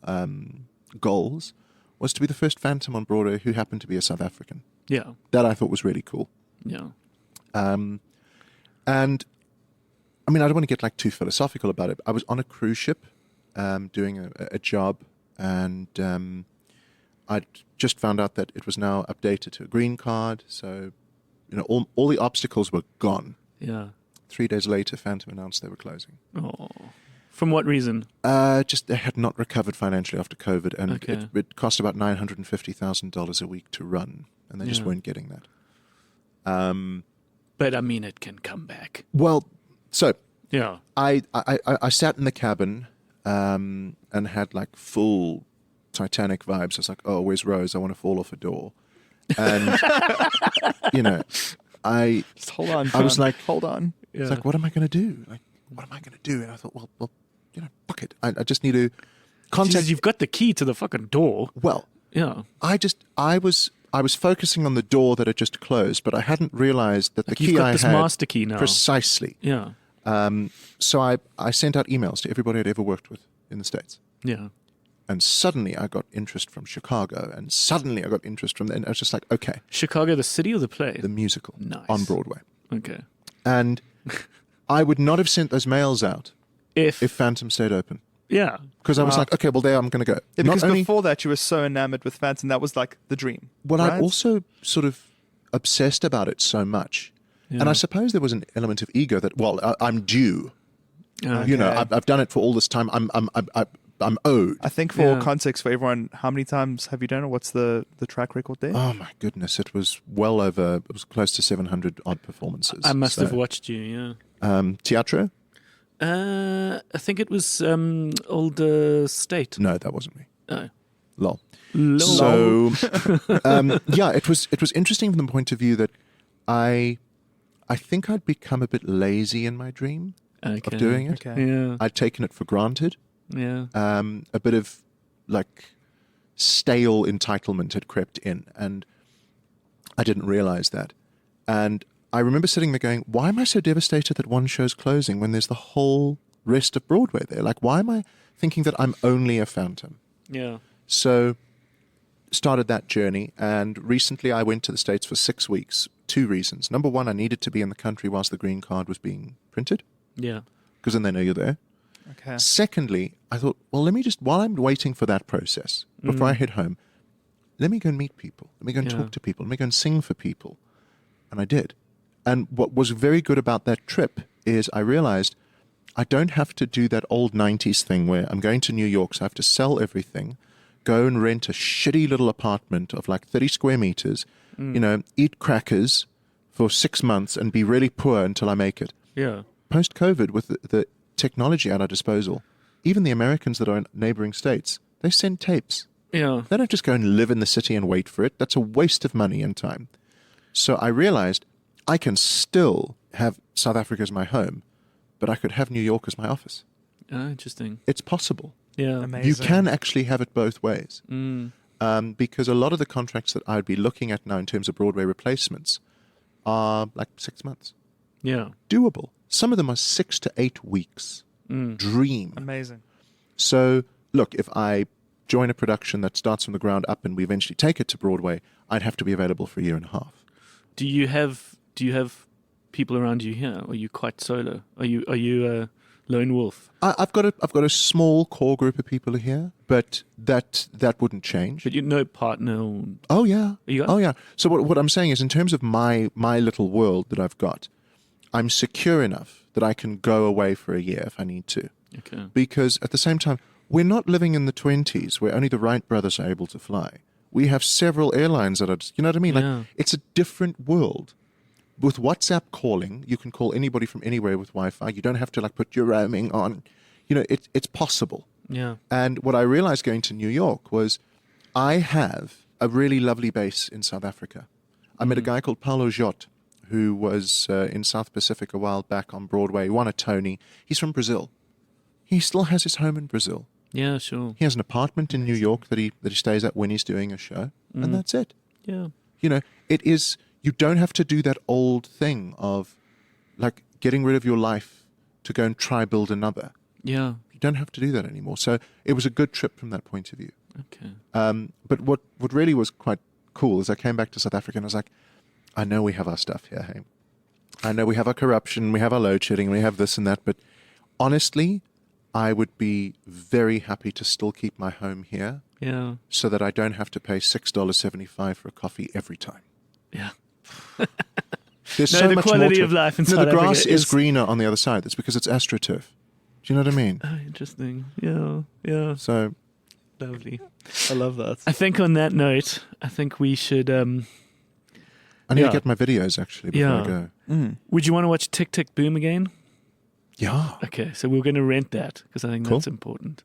goals was to be the first Phantom on Broadway who happened to be a South African. Yeah. That I thought was really cool. Yeah. And I mean, I don't want to get like too philosophical about it. I was on a cruise ship doing a job, and I'd just found out that it was now updated to a green card. So, all the obstacles were gone. Yeah. 3 days later, Phantom announced they were closing. Oh. From what reason? Just they had not recovered financially after COVID, and Okay. it cost about $950,000 a week to run, and they just Yeah. weren't getting that. But I mean, it can come back. Well, so Yeah. I sat in the cabin and had like full Titanic vibes. I was like, oh, where's Rose? I want to fall off a door. And, Just hold on. I was John. like, hold on. it's like, what am I going to do? Like, what am I going to do? And I thought, well, fuck it. I just need to contact. Jesus, you've got the key to the fucking door. Well, Yeah. I was focusing on the door that had just closed, but I hadn't realized that the You've key got I this had master key now. precisely. Yeah. So I sent out emails to everybody I'd ever worked with in the States. Yeah. And suddenly I got interest from Chicago, and suddenly I got interest from, and I was just like, okay, Chicago, the city or the play? the musical Nice. on Broadway. Okay. And I would not have sent those mails out if Phantom stayed open. Yeah. Because I was Wow. like, okay, well, there I'm going to go. Yeah, Not because only- before that, you were so enamored with Phantom. That was like the dream. well, right? I also sort of obsessed about it so much. And I suppose there was an element of ego that, well, I'm due. Okay. I've done it for all this time. I'm owed. I think for Yeah. context for everyone, how many times have you done it? What's the track record there? Oh my goodness, it was close to 700 odd performances. I must have So, watched you, yeah. Teatro? I think it was Old State. No, that wasn't me. Oh. Lol. Lol. So, yeah, it was interesting from the point of view that I think I'd become a bit lazy in my dream Okay. of doing it. Okay. Yeah. I'd taken it for granted. Yeah. A bit of like stale entitlement had crept in, and I didn't realize that. And I remember sitting there going, why am I so devastated that one show's closing when there's the whole rest of Broadway there? Like, why am I thinking that I'm only a Phantom? Yeah. So started that journey, and recently I went to the States for 6 weeks. 2 reasons. Number one, I needed to be in the country whilst the green card was being printed, Yeah. because then they know you're there. Okay. Secondly, I thought, well, let me just, while I'm waiting for that process, before I head home, let me go and meet people. Let me go and Yeah. talk to people. Let me go and sing for people. And I did. And what was very good about that trip is I realized I don't have to do that old 90s thing where I'm going to New York, so I have to sell everything, go and rent a shitty little apartment of like 30 square meters, You know, eat crackers for 6 months and be really poor until I make it. Yeah. Post-COVID, with the technology at our disposal, even the Americans that are in neighboring states, they send tapes. Yeah. They don't just go and live in the city and wait for it. That's a waste of money and time. So I realized I can still have South Africa as my home, but I could have New York as my office. Oh, interesting. It's possible. Yeah. Amazing. You can actually have it both ways. Because a lot of the contracts that I'd be looking at now in terms of Broadway replacements are like 6 months. Yeah. Doable. Some of them are 6 to 8 weeks. Dream. Amazing. So, look, if I join a production that starts from the ground up and we eventually take it to Broadway, I'd have to be available for a year and a half. Do you have people around you here? Or are you quite solo? Are you a lone wolf? I've got a small core group of people here, but that wouldn't change. But you no partner. Or, Oh yeah. You got- Oh yeah. So what I'm saying is, in terms of my little world that I've got, I'm secure enough that I can go away for a year if I need to. okay. Because at the same time, we're not living in the 20s where only the Wright brothers are able to fly. We have several airlines that are, you know what I mean? Yeah. Like, it's a different world. With WhatsApp calling, you can call anybody from anywhere with Wi-Fi. You don't have to like put your roaming on. You know, it's possible. Yeah. And what I realized going to New York was I have a really lovely base in South Africa. I met a guy called Paulo Jot, who was in South Pacific a while back on Broadway, won a Tony. He's from Brazil. He still has his home in Brazil. Yeah. Sure. He has an apartment in New York that he stays at when he's doing a show, and that's it. Yeah. You know, it is. You don't have to do that old thing of like getting rid of your life to go and try build another. Yeah. You don't have to do that anymore. So it was a good trip from that point of view. Okay. But what really was quite cool is I came back to South Africa and I was like, I know we have our stuff here, hey. I know we have our corruption, we have our load shedding, we have this and that, but honestly, I would be very happy to still keep my home here Yeah. so that I don't have to pay $6.75 for a coffee every time. Yeah. There's No, so the much quality more to of it. life in No, South the grass Africa is is- greener on the other side. That's because it's astroturf. Do you know what I mean? Oh, interesting. Yeah. Yeah. So Lovely. I love that. I think on that note, I think we should. I need Yeah. to get my videos actually before I Yeah. go. Would you want to watch Tick Tick Boom again? Yeah. Okay, so we're going to rent that because I think Cool. that's important.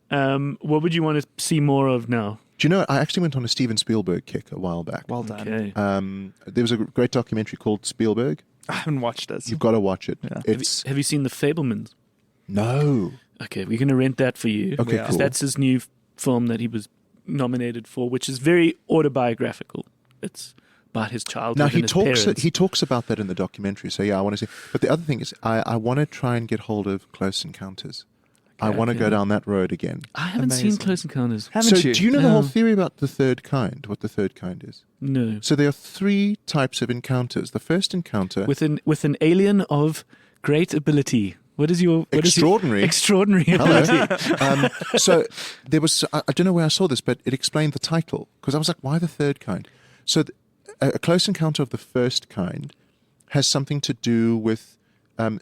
What would you want to see more of now? Do you know, I actually went on a Steven Spielberg kick a while back. Well done. Okay. There was a great documentary called Spielberg. I haven't watched it. You've got to watch it. Yeah. It's Have you seen The Fabelmans? no. Okay, we're going to rent that for you. Okay, Yeah. Because cool. that's his new film that he was nominated for, which is very autobiographical. It's about his childhood Now and he his talks parents. about that in the documentary. So yeah, I want to see. But the other thing is, I want to try and get hold of Close Encounters. I want to Okay. go down that road again. I haven't seen Amazing. Close Encounters. Haven't So you? do you know the whole No. theory about the third kind? What the third kind is? No. So there are 3 types of encounters. The first encounter, With an alien of great ability. What is your Extraordinary. extraordinary Hello. ability? So there was, I don't know where I saw this, but it explained the title because I was like, why the third kind? So a close encounter of the first kind has something to do with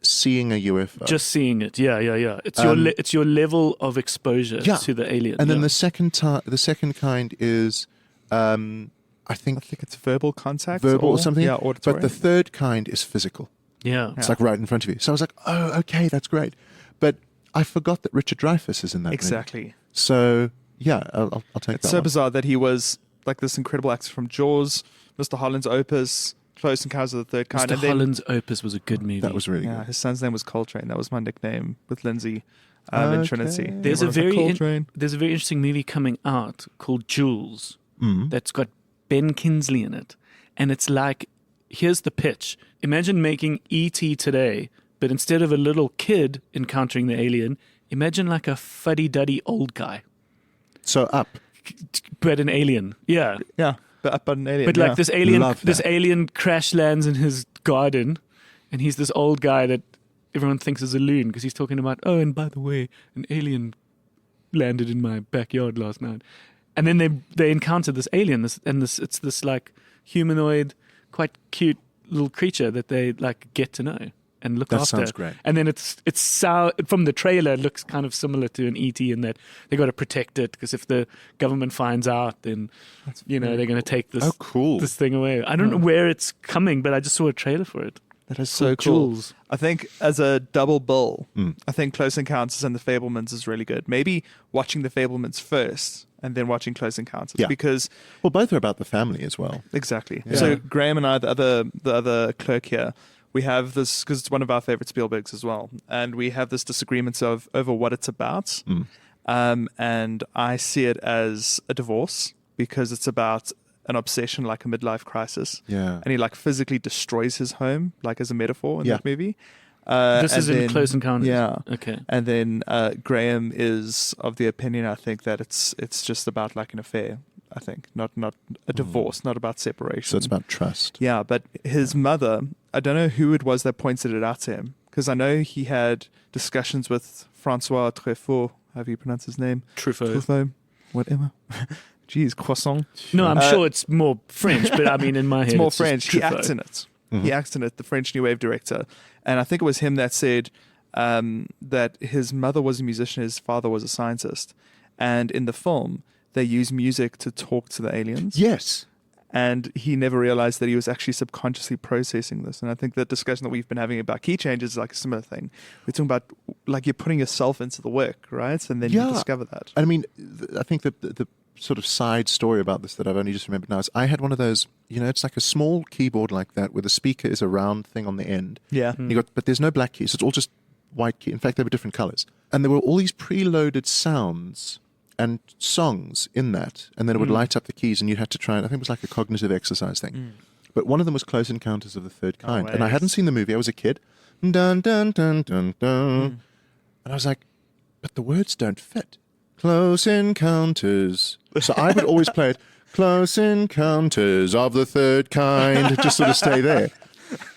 seeing a UFO. Just seeing it. Yeah. It's it's your level of exposure Yeah. to the alien. and then yeah. the second kind is, I think, I think it's verbal contact. verbal or something. Yeah, auditory. But the third kind is physical. Yeah. It's like right in front of you. So I was like, oh, okay, that's great. But I forgot that Richard Dreyfuss is in that movie. Exactly. So yeah, I'll take It's that so one. bizarre that he was like this incredible actor from Jaws, Mr. Holland's Opus, Close Encounters of the Third Kind. Mr. And then, Holland's Opus was a good movie. That was really yeah, good. his son's name was Coltrane. That was my nickname with Lindsay in Trinity. Okay. There's a Everyone was like, very Coltrane. there's a very interesting movie coming out called Jules Mm. that's got Ben Kingsley in it, and it's like, here's the pitch: imagine making E.T. today, but instead of a little kid encountering the alien, imagine like a fuddy-duddy old guy, So Up. but an alien. Yeah, Yeah, but up on an alien. but like yeah. this alien, Love this that. alien crash lands in his garden, and he's this old guy that everyone thinks is a loon because he's talking about, oh, and by the way, an alien landed in my backyard last night, and then they encounter this alien, it's this like humanoid, quite cute little creature that they like get to know, and look That after. sounds great. And then it's from the trailer, it looks kind of similar to an ET in that they got to protect it because if the government finds out, then they're going to take this Oh, cool. this thing away. I don't know where it's coming, but I just saw a trailer for it. That is so cool. Jules. I think as a double bill, I think Close Encounters and The Fablemans is really good. Maybe watching The Fablemans first and then watching Close Encounters. Yeah. Because Well, both are about the family as well. exactly. Yeah. So Graham and I, the other clerk here, we have this because it's one of our favorite Spielbergs as well, and we have this disagreements over what it's about. And I see it as a divorce because it's about an obsession, like a midlife crisis. Yeah. And he like physically destroys his home, like as a metaphor in Yeah. that movie. This and is in then- Close Encounters. Yeah. Okay. And then Graham is of the opinion, I think, that it's just about like an affair. I think not a divorce, not about separation. So it's about trust. Yeah, but his mother, I don't know who it was that pointed it out to him because I know he had discussions with Francois Truffaut. How do you pronounce his name? Truffaut, whatever. Jeez, croissant. No, I'm sure it's more French, but I mean, in my head, It's more just French. He Truffaut. acts in it. He acts in it, the French New Wave director. And I think it was him that said that his mother was a musician, his father was a scientist. And in the film, they use music to talk to the aliens. Yes. And he never realized that he was actually subconsciously processing this. And I think the discussion that we've been having about key changes is like a similar thing. We're talking about like you're putting yourself into the work, right? And then you discover that. I mean, I think that the sort of side story about this that I've only just remembered now is I had one of those, it's like a small keyboard like that where the speaker is a round thing on the end. Yeah. But there's no black keys. It's all just white key. In fact, they were different colors. And there were all these preloaded sounds and songs in that. And then it would light up the keys and you had to try and I think it was like a cognitive exercise thing. But one of them was Close Encounters of the Third Kind. And I hadn't seen the movie. I was a kid. Dun, dun, dun, dun, dun. And I was like, but the words don't fit. Close Encounters. So I would always play it. Close Encounters of the Third Kind. Just sort of stay there.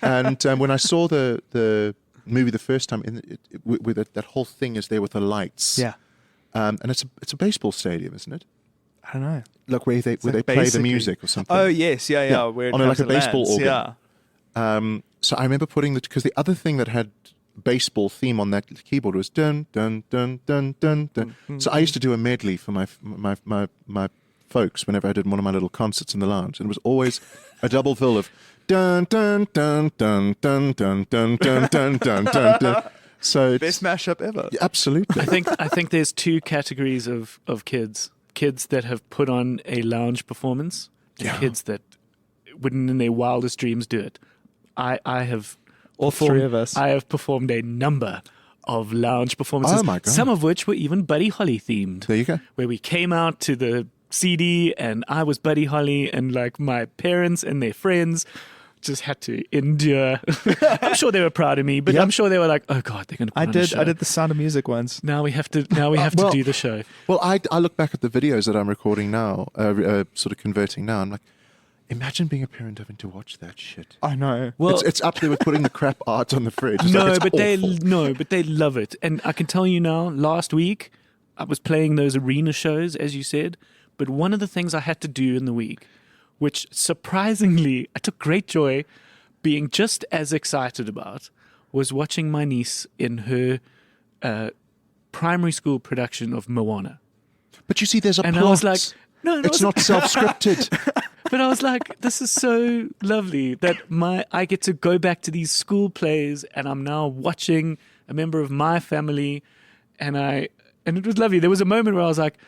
And when I saw the movie the first time, with that whole thing is there with the lights. Yeah. And it's a baseball stadium, isn't it? I don't know. Look where they like play the basically- music or something. Oh, yes. Yeah. Where it On comes like a to baseball lands. organ. Yeah. So I remember putting because the other thing that had baseball theme on that keyboard was dun dun dun dun dun dun. So I used to do a medley for my folks whenever I did one of my little concerts in the lounge, and it was always a double fill of dun dun dun dun dun dun dun dun dun dun dun dun. So it's, Best mashup ever. absolutely. I think there's two categories of kids that have put on a lounge performance and Yeah. kids that wouldn't in their wildest dreams do it. I have All three of us. I have performed a number of lounge performances, Oh my God. some of which were even Buddy Holly themed. There you go. Where we came out to the CD and I was Buddy Holly and like my parents and their friends just had to endure. I'm sure they were proud of me, but Yep. I'm sure they were like, "Oh God, they're going to." I did the Sound of Music once. Now we have to. Now we have Well- to do the show. Well, I look back at the videos that I'm recording now, sort of converting now. I'm like, imagine being a parent having to watch that shit. I know. Well, It's up there with putting the crap art on the fridge. It's like, no, it's but awful. they love it, and I can tell you now. Last week, I was playing those arena shows, as you said. But one of the things I had to do in the week, which surprisingly I took great joy being just as excited about, was watching my niece in her primary school production of Moana. But you see, there's a And plot. I was like, no, It's not self-scripted. But I was like, this is so lovely that I get to go back to these school plays and I'm now watching a member of my family and it was lovely. There was a moment where I was like,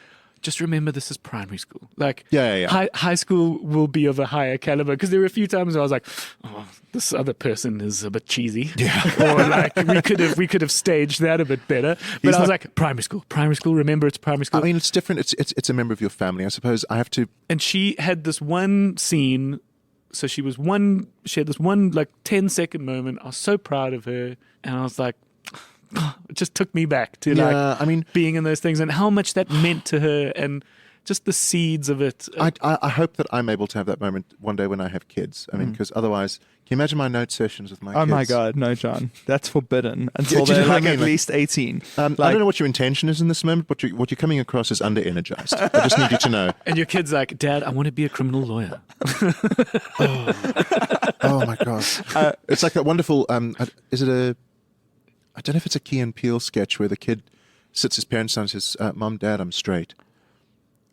just remember this is primary school. Like Yeah. High school will be of a higher caliber because there were a few times where I was like, oh, this other person is a bit cheesy. Yeah. Or like we could have staged that a bit better. But I was like, primary school, remember it's primary school. I mean, it's different. It's a member of your family. I suppose I have to. And she had this one scene. So she had this one like 10-second moment. I was so proud of her. And I was like, it just took me back to I mean, being in those things and how much that meant to her and just the seeds of it. I hope that I'm able to have that moment one day when I have kids. I mean, because otherwise, can you imagine my note sessions with my kids? Oh my God, no, John, that's forbidden until do you they're know what like I at mean? least 18. I don't know what your intention is in this moment, but what you're coming across is under-energized. I just need you to know. And your kid's like, Dad, I want to be a criminal lawyer. Oh my gosh. It's like that wonderful, is it I don't know if it's a Key and Peele sketch where the kid sits his parents down and says, Mom, Dad, I'm straight.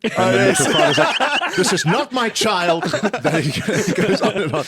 And then the father's like, this is not my child. Then he goes on and on.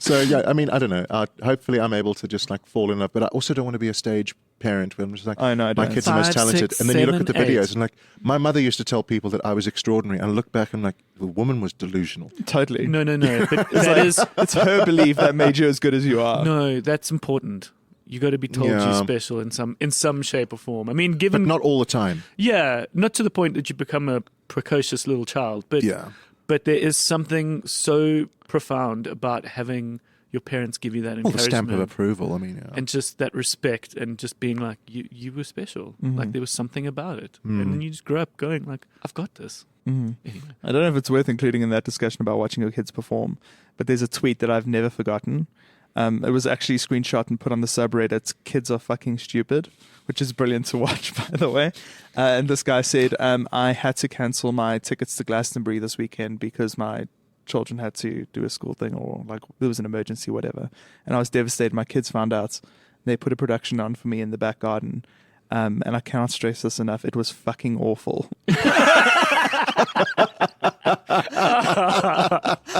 So yeah, I mean, I don't know. Hopefully I'm able to just like fall in love, but I also don't want to be a stage parent where I'm just like, I know, I my don't. kids are most 5, talented. 6, And then you look at the 7, 8. videos and like, my mother used to tell people that I was extraordinary. And I look back and I'm like, the woman was delusional. Totally. No. But that is It's her belief that made you as good as you are. no. That's important. You got to be told Yeah. you're special in some shape or form. I mean, But given not all the time. yeah, not to the point that you become a precocious little child, but Yeah. But there is something so profound about having your parents give you that Well, the encouragement stamp of approval. I mean, yeah. and just that respect and just being like you were special. Like there was something about it, and then you just grow up going like, I've got this. Anyway. I don't know if it's worth including in that discussion about watching your kids perform, but there's a tweet that I've never forgotten. It was actually screenshot and put on the subreddit, "Kids are fucking stupid," which is brilliant to watch, by the way. And this guy said, I had to cancel my tickets to Glastonbury this weekend because my children had to do a school thing or like there was an emergency, whatever. And I was devastated. My kids found out. They put a production on for me in the back garden. And I cannot stress this enough. It was fucking awful.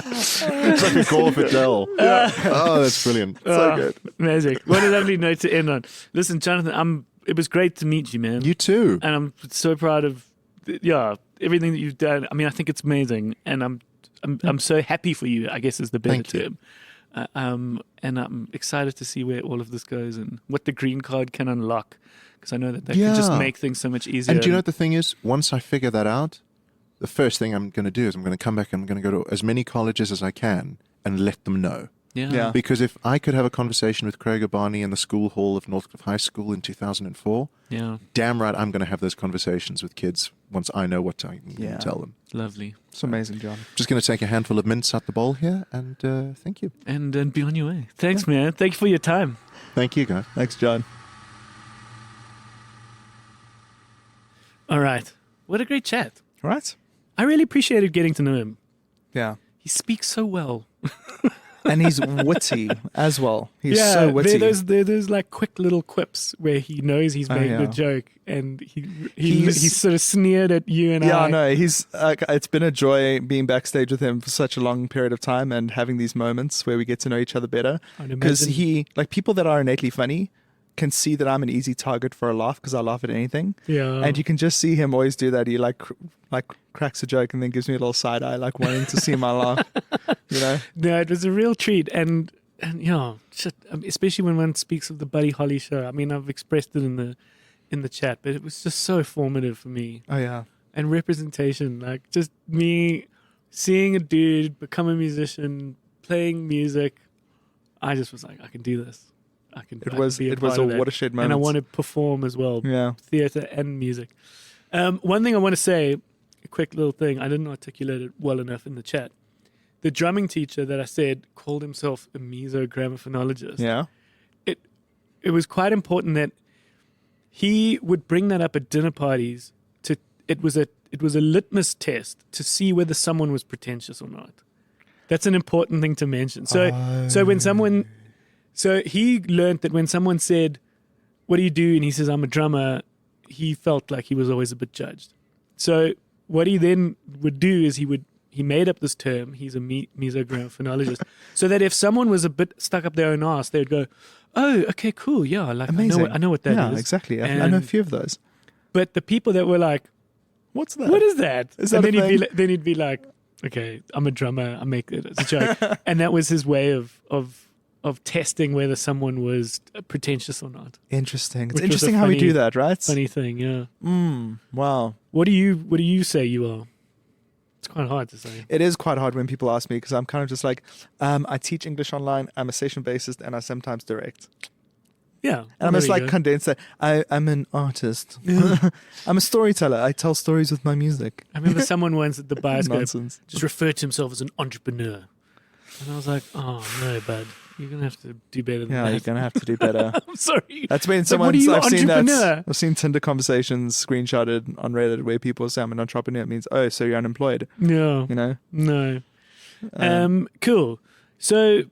It's like a Gore Vidal. Oh, that's brilliant. So good. Magic. What a lovely note to end on. Listen, Jonathan, it was great to meet you, man. You too. And I'm so proud of everything that you've done. I mean, I think it's amazing, and I'm so happy for you, I guess is the better Thank you. term. And I'm excited to see where all of this goes and what the green card can unlock, because I know that can just Yeah. make things so much easier. And do you know what the thing is? Once I figure that out, the first thing I'm going to do is I'm going to come back and I'm going to go to as many colleges as I can and let them know. Yeah. Because if I could have a conversation with Craig Barney in the school hall of Northcliffe High School in 2004, Yeah. damn right I'm going to have those conversations with kids once I know what I can Yeah. tell them. Lovely. It's amazing, John. Just going to take a handful of mints out the bowl here, and thank you. And be on your way. Thanks, man. Thank you for your time. Thank you, guys. Thanks, John. All right. What a great chat. Right? I really appreciated getting to know him. Yeah. He speaks so well. And he's witty as well. He's so witty. There's like quick little quips where he knows he's made a joke, and he's sort of sneered at you and Yeah, I. no, he's it's been a joy being backstage with him for such a long period of time and having these moments where we get to know each other better. I'd Because imagine. people that are innately funny can see that I'm an easy target for a laugh because I laugh at anything. Yeah. And you can just see him always do that. He like cracks a joke and then gives me a little side eye, like wanting to see my laugh. You know? No, it was a real treat, and shit, especially when one speaks of the Buddy Holly show. I mean, I've expressed it in the chat, but it was just so formative for me. Oh yeah. And representation, like just me seeing a dude become a musician, playing music. I just was like, I can do this. I can be It was part a of that. watershed moment. And I want to perform as well, Yeah. theatre and music. One thing I want to say, a quick little thing, I didn't articulate it well enough in the chat. The drumming teacher that I said called himself a mesogramophonologist. Yeah. It was quite important that he would bring that up at dinner parties. It was a litmus test to see whether someone was pretentious or not. That's an important thing to mention. So he learned that when someone said, "What do you do?" and he says, "I'm a drummer," he felt like he was always a bit judged. So what he then would do is he made up this term. He's a mesogramophonologist, so that if someone was a bit stuck up their own ass, they would go, "Oh, okay, cool, yeah, like Amazing. I know what that is." Yeah, exactly. I know a few of those. But the people that were like, What's that? "What is that?" Is and that a then thing? then he'd be like, "Okay, I'm a drummer. I make it as a joke," and that was his way of testing wwhether someone was pretentious or not. Interesting. It's Which was a interesting how we funny- do that, right? Funny thing, yeah. Wow. What do you say you are? It's quite hard to say. It is quite hard when people ask me because I'm kind of just like, I teach English online, I'm a session bassist, and I sometimes direct. Yeah. And I must like condense that. I'm an artist. I'm a storyteller. I tell stories with my music. I remember someone once at the bioscope Nonsense. just referred to himself as an entrepreneur. And I was like, oh, no, bud. You're going to have to do better than Yeah, that. you're gonna have to do better. I'm sorry. That's when Like, what are someone's. you, I've seen entrepreneur? that. I've seen Tinder conversations screenshotted on Reddit where people say I'm an entrepreneur. It means, oh, so you're unemployed. No. You know. No. Cool. So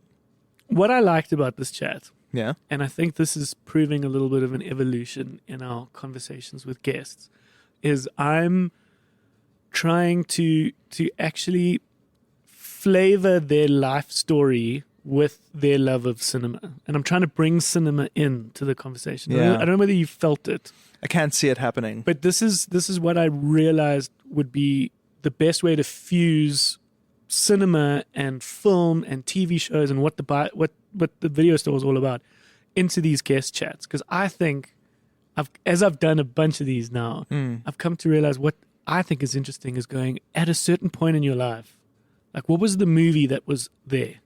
what I liked about this chat, Yeah. and I think this is proving a little bit of an evolution in our conversations with guests, is I'm trying to actually flavor their life story with their love of cinema. And I'm trying to bring cinema into the conversation. Yeah. I don't know whether you felt it, I can't see it happening. but this is what I realized would be the best way to fuse cinema and film and TV shows and what the video store is all about into these guest chats. Because I think as I've done a bunch of these now, I've come to realize what I think is interesting is going at a certain point in your life. Like, what was the movie that was there?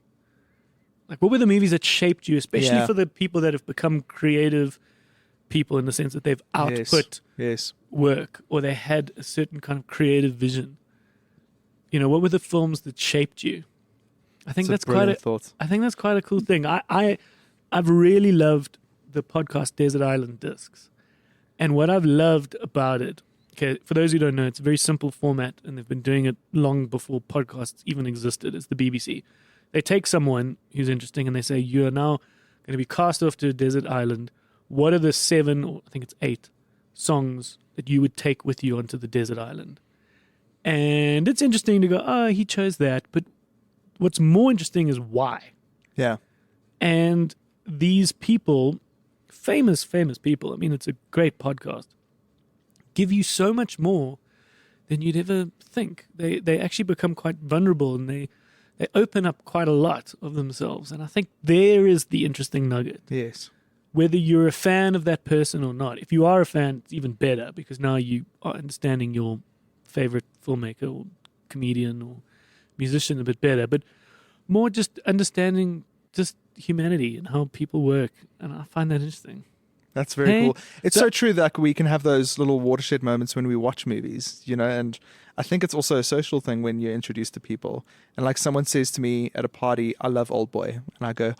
Like, what were the movies that shaped you, especially Yeah. for the people that have become creative people in the sense that they've output Yes. work or they had a certain kind of creative vision? You know, what were the films that shaped you? I think It's that's quite a thought. I think that's quite a cool thing. I've really loved the podcast Desert Island Discs. And what I've loved about it, okay, for those who don't know, it's a very simple format and they've been doing it long before podcasts even existed. It's the BBC. They take someone who's interesting and they say, you are now going to be cast off to a desert island. What are the 7, or I think it's 8 songs that you would take with you onto the desert island? And it's interesting to go, oh, he chose that. But what's more interesting is why. Yeah. And these people, famous people, I mean, it's a great podcast, give you so much more than you'd ever think. They actually become quite vulnerable and they open up quite a lot of themselves. And I think there is the interesting nugget. Yes. Whether you're a fan of that person or not. If you are a fan, it's even better because now you are understanding your favorite filmmaker or comedian or musician a bit better. But more just understanding just humanity and how people work. And I find that interesting. That's very Hey, cool. It's so true that we can have those little watershed moments when we watch movies, you know, and I think it's also a social thing when you're introduced to people. And like someone says to me at a party, I love Old Boy. And I go,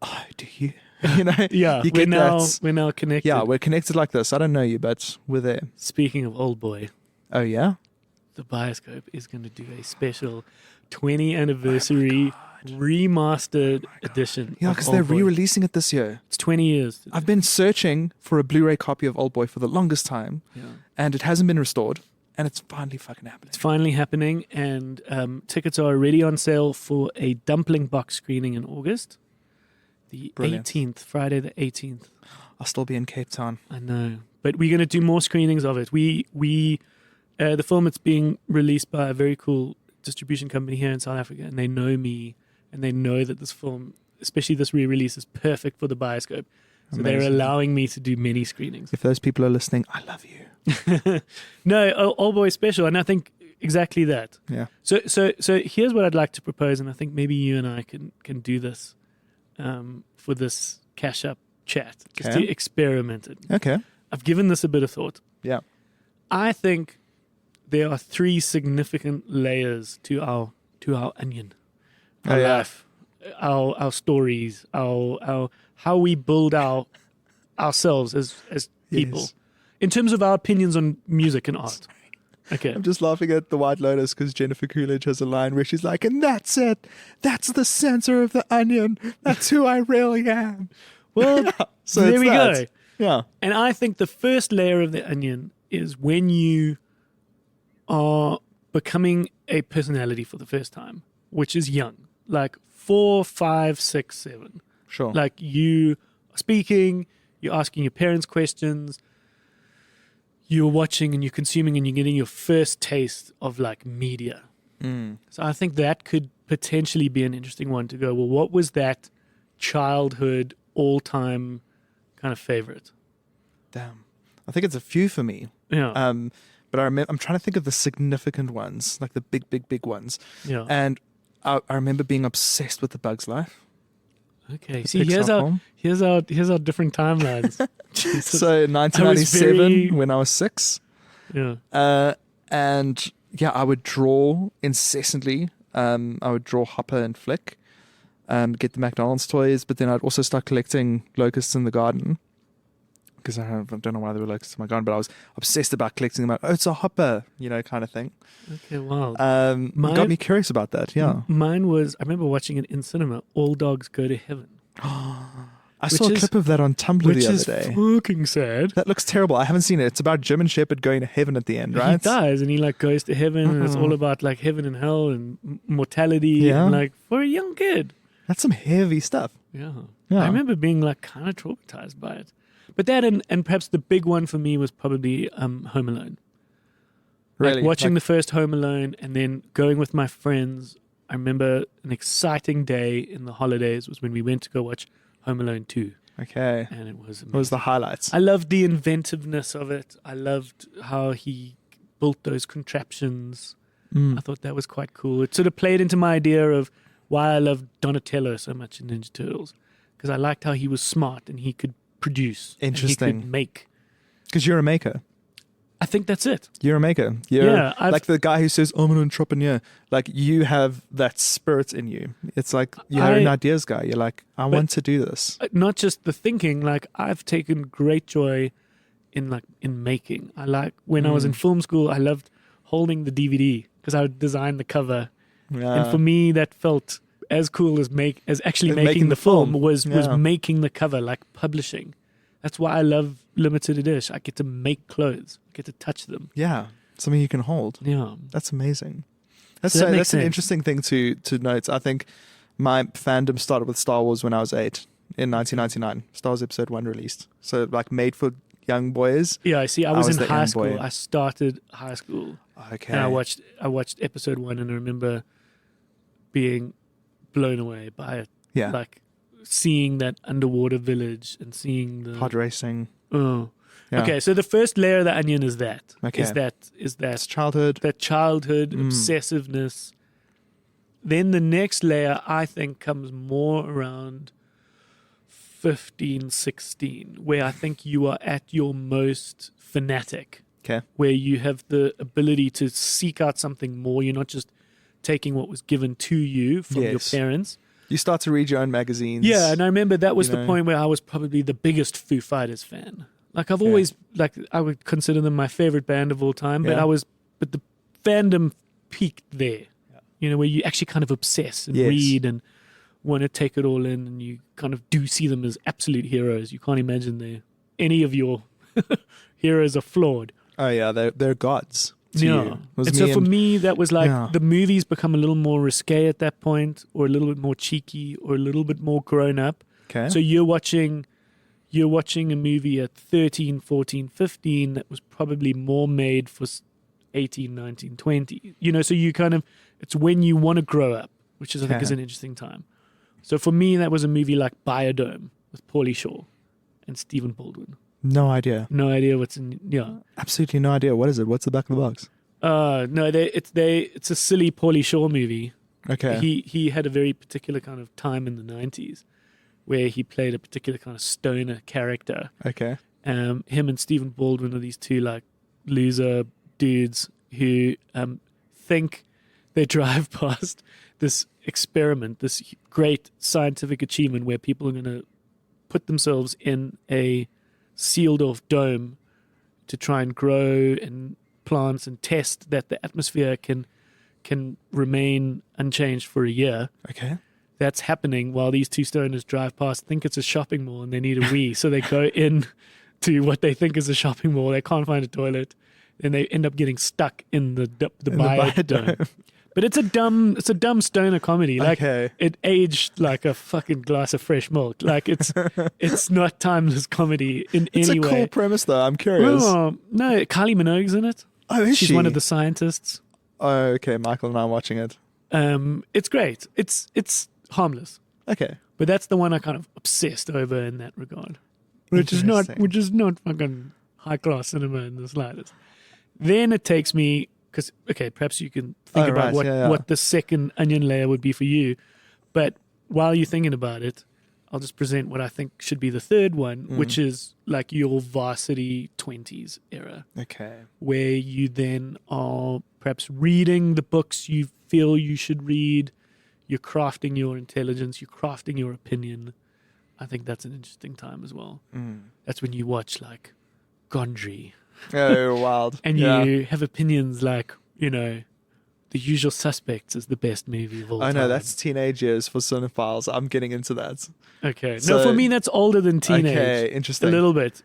oh, do you? You know? Yeah, you we're get that. now connected. Yeah, we're connected like this. I don't know you, but we're there. Speaking of Old Boy, Oh, yeah? the Bioscope is going to do a special 20 anniversary remastered edition. Yeah, of because Old they're Boy. re-releasing it this year. It's 20 years. I've been searching for a Blu-ray copy of Old Boy for the longest time, Yeah. and it hasn't been restored, and it's finally fucking happening. It's finally happening, and tickets are already on sale for a dumpling box screening in August. The Brilliant. 18th, Friday the 18th. I'll still be in Cape Town. I know, but we're going to do more screenings of it. The film, it's being released by a very cool distribution company here in South Africa, and they know me, and they know that this film, especially this re-release, is perfect for the Bioscope. So they're Amazing. allowing me to do many screenings. If those people are listening, I love you. No, Old Boy special, and I think exactly that. Yeah. So here's what I'd like to propose, and I think maybe you and I can do this for this cash up chat, just Okay. to experiment it. Okay. I've given this a bit of thought. Yeah. I think there are 3 significant layers to our onion, our Oh, yeah. life, our stories, our how we build ourselves as people, Yes. in terms of our opinions on music and art. Okay. I'm just laughing at The White Lotus because Jennifer Coolidge has a line where she's like, and that's it. That's the center of the onion. That's who I really am. Well, So there it's we that. go. Yeah. And I think the first layer of the onion is when you are becoming a personality for the first time, which is young, like 4, 5, 6, 7. Sure. Like you are speaking, you're asking your parents questions, you're watching and you're consuming and you're getting your first taste of like media. So I think that could potentially be an interesting one to go, well, what was that childhood all-time kind of favorite? Damn. I think it's a few for me. Yeah. But I'm trying to think of the significant ones, like the big ones. Yeah. And I remember being obsessed with The Bug's Life. Okay. See, Pixar here's film. our different timelines. Jesus. So 1997 very- when I was 6. Yeah. And yeah, I would draw incessantly. I would draw Hopper and Flick, get the McDonald's toys, but then I'd also start collecting locusts in the garden. Because I don't know why there were locusts in my garden, but I was obsessed about collecting them. Oh, it's a Hopper, kind of thing. Okay. Wow. It got me curious about that, yeah. Mine was. I remember watching it in cinema. All Dogs Go to Heaven. I saw a clip of that on Tumblr Which the other is day. fucking sad. That looks terrible. I haven't seen it. It's about German Shepherd going to heaven at the end, right? He dies and he goes to heaven and it's all about heaven and hell and mortality. Yeah. And for a young kid. That's some heavy stuff. Yeah. Yeah. I remember being kind of traumatized by it. But that and perhaps the big one for me was probably Home Alone. Really? Watching the first Home Alone and then going with my friends. I remember an exciting day in the holidays was when we went to go watch Home Alone 2. Okay. And it was amazing. What was the highlights? I loved the inventiveness of it. I loved how he built those contraptions. I thought that was quite cool. It sort of played into my idea of why I loved Donatello so much in Ninja Turtles. Because I liked how he was smart and he could produce. Interesting. And he could make. Because you're a maker. I think that's it. You're a maker. Yeah, like the guy who says, I'm an entrepreneur. Like, you have that spirit in you. It's like you're an ideas guy. You're like, I want to do this. Not just the thinking. I've taken great joy in making. When I was in film school, I loved holding the DVD because I would design the cover. And for me, that felt as cool as actually making the film was making the cover, publishing. That's why I love limited edition. I get to make clothes. I get to touch them. Yeah. Something you can hold. Yeah. That's amazing. That makes That's an sense. interesting thing to note. I think my fandom started with Star Wars when I was 8 in 1999. Star Wars Episode 1 released. So made for young boys. Yeah, I see. I was in the high young school. boy. I started high school. Okay. And I watched Episode 1 and I remember being blown away by it. Yeah. Seeing that underwater village and seeing the Pod racing. Oh. Yeah. Okay, so the first layer of the onion is that. Okay. Is that It's childhood. that childhood obsessiveness. Then the next layer, I think, comes more around 15, 16, where I think you are at your most fanatic, Okay. where you have the ability to seek out something more. You're not just taking what was given to you from your Yes. parents. You start to read your own magazines. Yeah, and I remember that was You the know. point where I was probably the biggest Foo Fighters fan. I've always I would consider them my favorite band of all time, but Yeah. but the fandom peaked there. Where you actually kind of obsess and Yes. read and want to take it all in, and you kind of do see them as absolute heroes. You can't imagine any of your heroes are flawed. Oh yeah, they're gods. To Yeah. you. Was And so for and- me, that was Yeah. the movies become a little more risque at that point, or a little bit more cheeky, or a little bit more grown up. Okay. So you're watching a movie at 13, 14, 15 that was probably more made for 18, 19, 20. So you it's when you want to grow up, which I think is an interesting time. So for me, that was a movie like Biodome with Pauly Shore and Stephen Baldwin. no idea. No idea what's in, yeah. Absolutely no idea. What is it? What's the back of the box? No, it's a silly Pauly Shore movie. Okay. He had a very particular kind of time in the 90s where he played a particular kind of stoner character. Okay. Him and Stephen Baldwin are these two loser dudes who think they drive past this experiment, this great scientific achievement where people are going to put themselves in a sealed off dome to try and grow and plants and test that the atmosphere can remain unchanged for a year. Okay. That's happening while these two stoners drive past, think it's a shopping mall and they need a wee. So they go in to what they think is a shopping mall. They can't find a toilet. And they end up getting stuck in the biodome. But it's a dumb stoner comedy. Okay. It aged like a fucking glass of fresh milk. It's not timeless comedy in It's any a way. cool premise, though. I'm curious. Oh, no, Kylie Minogue's in it. Oh, is She's she? one of the scientists. Oh, okay. Michael and I are watching it. It's great. It's harmless. Okay. But that's the one I kind of obsessed over in that regard. Which is not fucking high class cinema in the slightest. Then it takes me because perhaps you can think about what the second onion layer would be for you. But while you're thinking about it, I'll just present what I think should be the third one, which is like your varsity 20s era, Okay. where you then are perhaps reading the books you feel you should read. You're crafting your intelligence. You're crafting your opinion. I think that's an interesting time as well. That's when you watch like Gondry. Oh, wild. And Yeah. you have opinions like, you know, The Usual Suspects is the best movie of all I time. know, that's teenage years for cinephiles. I'm getting into that. Okay. So- No, for me, that's older than teenage. Okay, A interesting. little bit.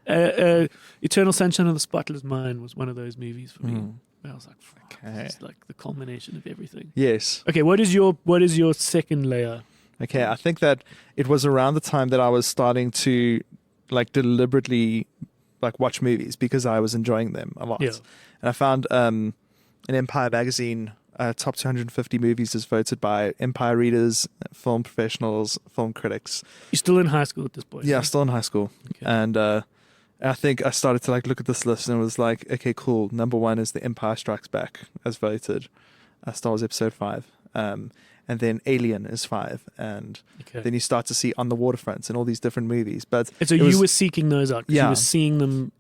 Eternal Sunshine of the Spotless Mind was one of those movies for me. Where I was like, fuck, Okay. this is like the culmination of everything. Yes. Okay, what is your second layer? Okay, I think that it was around the time that I was starting to like deliberately like watch movies because I was enjoying them a lot. Yeah. And I found an Empire magazine top 250 movies is voted by Empire readers, film professionals, film critics. You're still in high school at this point. Yeah, right? still in high school. Okay. And I think I started to like look at this list and it was like, okay, cool. Number 1 is The Empire Strikes Back as voted. Star Wars Episode 5. And then Alien is 5. And Okay. then you start to see On the Waterfront and all these different movies. But And so it you was- were seeking those out. 'Cause Yeah. You were seeing them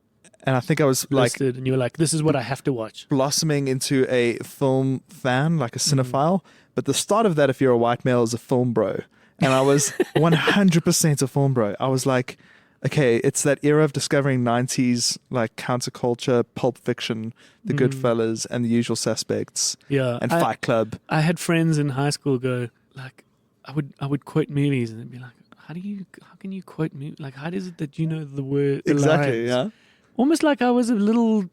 and I think I was like listed and you were like, this is what I have to watch. blossoming into a film fan, like a Mm-hmm. cinephile. But the start of that, if you're a white male, is a film bro. And I was 100% a film bro. I was like, okay, it's that era of discovering 90s like counterculture, Pulp Fiction, The Goodfellas, and The Usual Suspects, Yeah. and Fight Club. I had friends in high school go like, I would quote movies and they'd be like, how can you quote movies? Like, how is it that you know the word? The Exactly, lines? yeah. Almost like I was a little,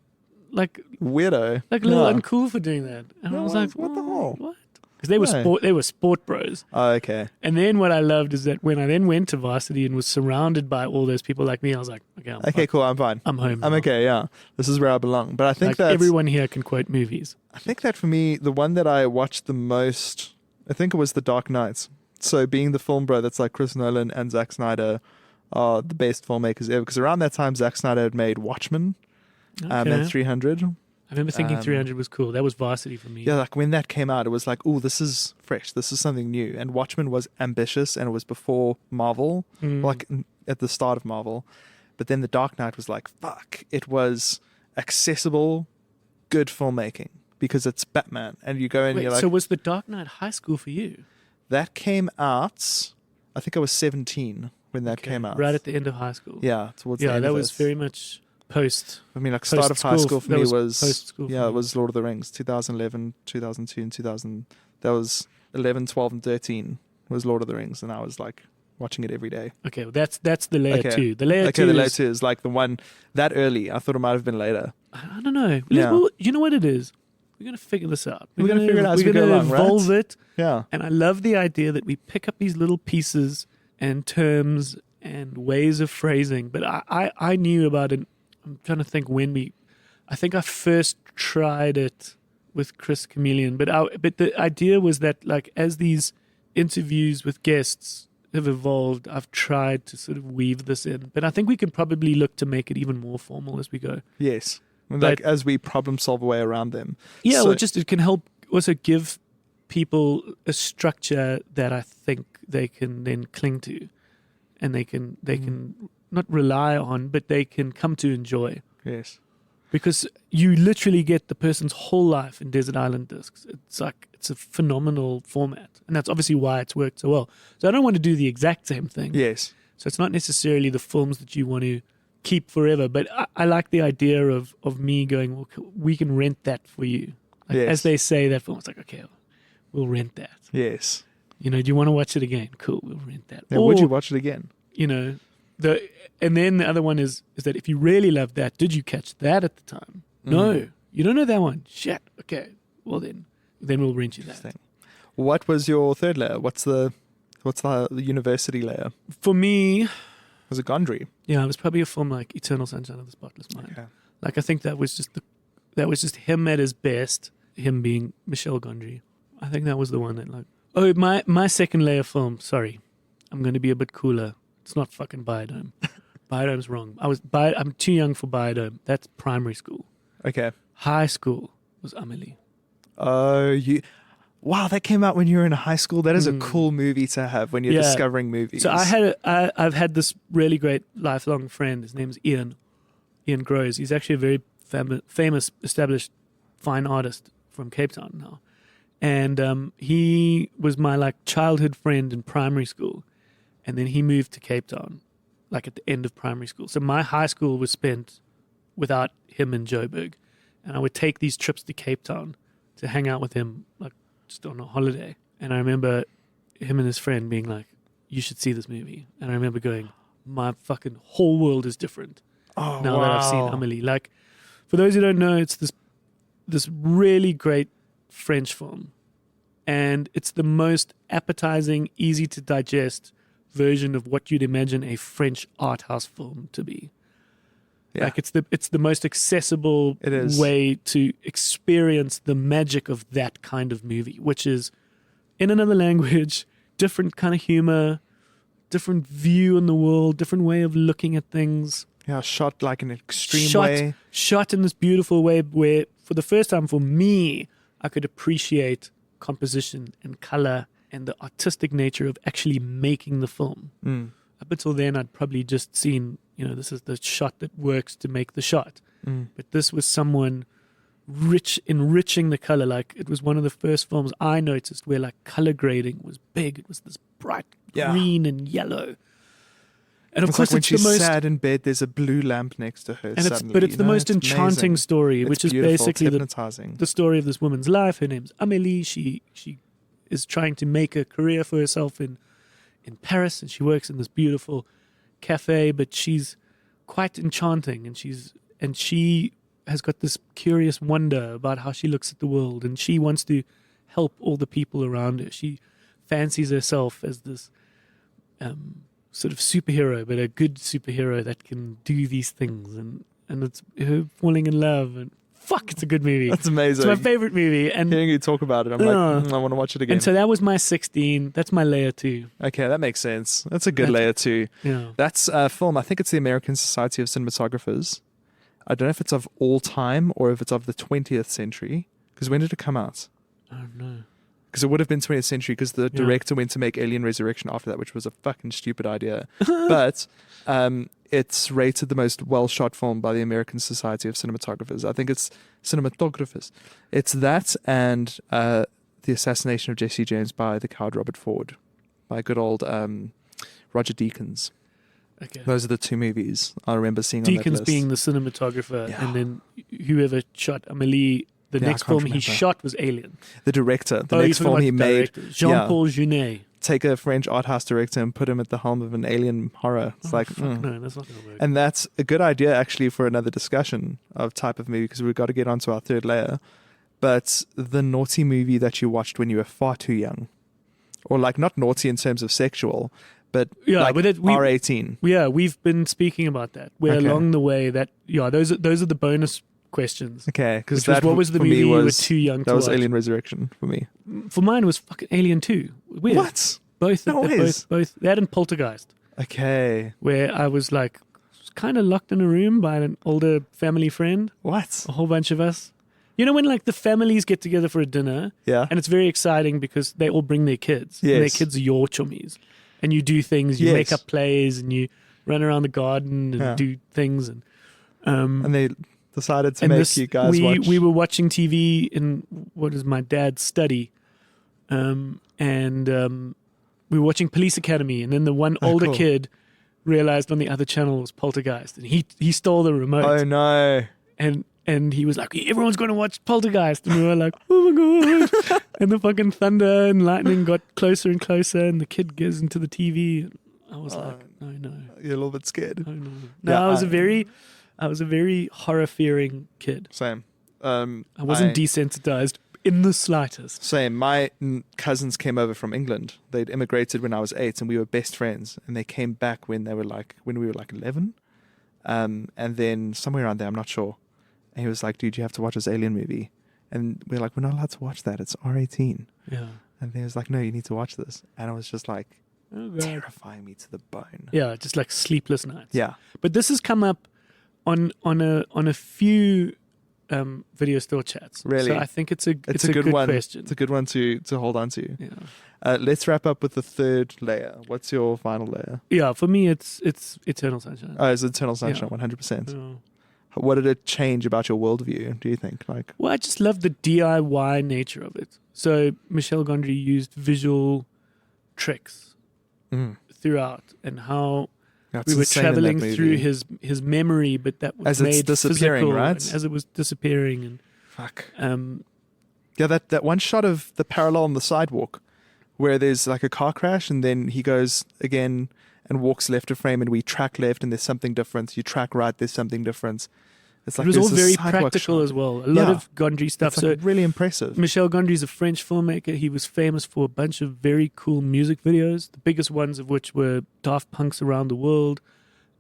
like Weirdo. a little Yeah. uncool for doing that. And I No, was like, what the hell? What? Because they were No. they were sport bros. Oh, okay. And then what I loved is that when I then went to varsity and was surrounded by all those people like me, I was like, okay, I'm Okay, fine. cool. I'm fine. I'm home. I'm now. okay, yeah. This is where I belong. But I think Like that everyone here can quote movies. I think that for me, the one that I watched the most, I think it was The Dark Knight. So being the film bro, that's like Chris Nolan and Zack Snyder are the best filmmakers ever. Because around that time, Zack Snyder had made Watchmen Okay. and 300. I remember thinking um, 300 was cool. That was varsity for me. Yeah, like when that came out, it was like, oh, this is fresh. This is something new. And Watchmen was ambitious and it was before Marvel, like at the start of Marvel. But then The Dark Knight was like, fuck. It was accessible, good filmmaking because it's Batman. And you go in and Wait, you're like, so was The Dark Knight high school for you? that came out, I think I was 17 when that Okay, came out. right at the end of high school. Yeah, towards the Yeah, end that of was it. very much post. I mean, like start of high post-school. school for That me was was post-school for yeah, me. it was Lord of the Rings, 2011, 2002, and 2000. That was 11, 12, and 13 was Lord of the Rings, and I was like watching it every day. Okay, well, that's the layer Okay. 2. The layer Okay, 2 the layer is, 2 is like the one that early. I thought it might have been later. I don't know. Yeah. Well, you know what it is? We're going to figure this out. We're gonna figure it out as we go gonna along, right? evolve it. Yeah. And I love the idea that we pick up these little pieces and terms and ways of phrasing. But I knew about it. I'm trying to think I think I first tried it with Chris Chameleon. But the idea was that like as these interviews with guests have evolved, I've tried to sort of weave this in. But I think we can probably look to make it even more formal as we go. Yes. Like as we problem solve a way around them. Yeah, So- or just it can help also give people a structure that I think they can then cling to, and they can not rely on, but they can come to enjoy. Yes. Because you literally get the person's whole life in Desert Island Discs. It's a phenomenal format, and that's obviously why it's worked so well. So I don't want to do the exact same thing. Yes. So it's not necessarily the films that you want to keep forever, but I like the idea of me going, well, we can rent that for you. Like, Yes. as they say that film, it's like, okay, we'll rent that. Yes. You know, do you want to watch it again? Cool, we'll rent that. Now, Or, would you watch it again? you know, and then the other one is that if you really love that, did you catch that at the time? No, you don't know that one. Shit. Okay, well then we'll rent you that. Interesting. What was your third layer? What's the university layer? For me, Was it Gondry? yeah, it was probably a film like Eternal Sunshine of the Spotless Mind. Like I think that was just him at his best, him being Michel Gondry. I think that was the one that like. Oh, my second layer film. Sorry, I'm going to be a bit cooler. It's not fucking Biodome. Biodome's wrong. I'm too young for Biodome. That's primary school. Okay. High school was Amelie. Oh, Wow, that came out when you were in high school. That is a cool movie to have when you're Yeah. discovering movies. So I've had this really great lifelong friend. His name's Ian Groves. He's actually a very famous, established fine artist from Cape Town now. And he was my like childhood friend in primary school. And then he moved to Cape Town, like at the end of primary school. So my high school was spent without him in Joburg. And I would take these trips to Cape Town to hang out with him, like just on a holiday. And I remember him and his friend being like, you should see this movie. And I remember going, my fucking whole world is different now that I've seen Amelie. Like, for those who don't know, it's this really great French film. And it's the most appetizing, easy to digest version of what you'd imagine a French art house film to be. Yeah. Like it's the most accessible It is. way to experience the magic of that kind of movie, which is in another language, different kind of humor, different view on the world, different way of looking at things. Yeah, shot like in an extreme way. Shot in this beautiful way where, for the first time for me, I could appreciate composition and color and the artistic nature of actually making the film. Up until then, I'd probably just seen, this is the shot that works to make the shot. But this was someone enriching the color. Like, it was one of the first films I noticed where like color grading was big. It was this bright green and yellow. And of It's course, like when it's she's the most sad in bed, there's a blue lamp next to her. and it's suddenly, the most It's enchanting amazing. story, It's which is beautiful. basically it's the hypnotizing. story of this woman's life. Her name's Amélie. She is trying to make a career for herself in Paris, and she works in this beautiful cafe, but she's quite enchanting, and she has got this curious wonder about how she looks at the world, and she wants to help all the people around her. She fancies herself as this sort of superhero, but a good superhero that can do these things, and it's her falling in love, and fuck, it's a good movie. That's amazing. It's my favorite movie, and Hearing you talk about it, I'm like, I want to watch it again. and so that was my 16. That's my layer 2. Okay, that makes sense. That's a good layer too. Yeah. That's a film. I think it's the American Society of Cinematographers. I don't know if it's of all time or if it's of the 20th century. Because when did it come out? I don't know. Because it would have been 20th century because the director went to make Alien Resurrection after that, which was a fucking stupid idea. But it's rated the most well-shot film by the American Society of Cinematographers. I think it's cinematographers. It's that and The Assassination of Jesse James by the coward Robert Ford, by good old Roger Deakins. Okay. Those are the two movies I remember seeing on that Deakins list. being the cinematographer, Yeah. and then whoever shot Amélie, the Yeah, I next can't film he remember. shot was Alien. The director, the You're next talking film he about the made. director. Jean-Paul Junet. Take a French art house director and put him at the helm of an alien horror. It's like, No, that's not going to work. And that's a good idea actually for another discussion of type of movie because we've got to get onto our third layer. But the naughty movie that you watched when you were far too young, or like not naughty in terms of sexual, but like but R18. Yeah, we've been speaking about that. Where Okay. along the way those are the bonus questions. Okay, because Which was, that what was the for movie me you were was too young that to was watch? Alien Resurrection for me. For mine, it was fucking Alien 2. Weird. What? Both, No ways. both that and Poltergeist, Okay. where I was like kind of locked in a room by an older family friend, What? a whole bunch of us. You know when like the families get together for a dinner, Yeah. and it's very exciting because they all bring their kids. And their Yes. kids are your chummies, and you do things. You Yes. make up plays, and you run around the garden and Yeah. do things. And And they decided to and make this, you guys we watch. we were watching TV in what is my dad's study, and we were watching Police Academy, and then the one older cool. kid realized on the other channel was Poltergeist, and he stole the remote, Oh no. and he was like, everyone's going to watch Poltergeist, and we were like, oh my god, and the fucking thunder and lightning got closer and closer, and the kid goes into the TV, and I was like, no, You're a little bit scared. no. Yeah, I was a very horror-fearing kid. Same. I wasn't desensitized in the slightest. Same. My cousins came over from England. They'd immigrated when I was 8, and we were best friends. And they came back when we were like 11. And then somewhere around there, I'm not sure. And he was like, "Dude, you have to watch this Alien movie." And we were like, "We're not allowed to watch that. It's R18." Yeah. And he was like, "No, you need to watch this." And I was just like, Oh, God. terrifying me to the bone. Yeah, just like sleepless nights. Yeah. But this has come up on a few video store chats. Really? So I think it's a good one. question. It's a good one to hold on to. Yeah. Let's wrap up with the third layer. What's your final layer? Yeah, for me, it's Eternal Sunshine. Oh, it's Eternal Sunshine, 100%. Yeah. What did it change about your worldview, do you think? Like, Well, I just love the DIY nature of it. So Michel Gondry used visual tricks throughout, and how that's we were insane in that traveling movie. through his memory, but that was As it's made disappearing, physical, right? and as it was disappearing, and Fuck. um, Yeah, that one shot of the parallel on the sidewalk where there's like a car crash and then he goes again and walks left of frame and we track left and there's something different. You track right, there's something different. It's like it was there's all this very sidewalk practical shot. as well. A lot Yeah. of Gondry stuff. It's like So really impressive. Michel Gondry is a French filmmaker. He was famous for a bunch of very cool music videos, the biggest ones of which were Daft Punk's Around the World,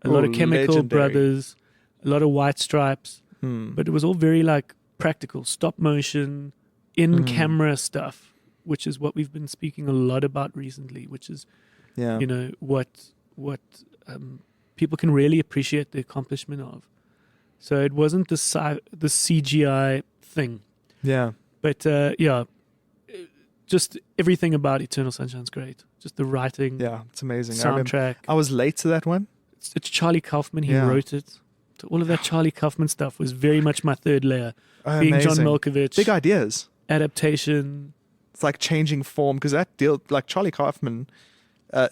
a lot Oh, of Chemical legendary. Brothers, a lot of White Stripes. Hmm. But it was all very like practical, stop motion, in-camera stuff, which is what we've been speaking a lot about recently, which is, Yeah. you know, what people can really appreciate the accomplishment of. So it wasn't the CGI thing. Yeah. But just everything about Eternal Sunshine's great. Just the writing, Yeah. It's amazing. I remember soundtrack. I was late to that one. It's Charlie Kaufman. He Yeah. wrote it. So all of that Charlie Kaufman stuff was very much my third layer. Oh, Being John amazing. Malkovich, Big ideas. adaptation. It's like changing form because that deal, like Charlie Kaufman,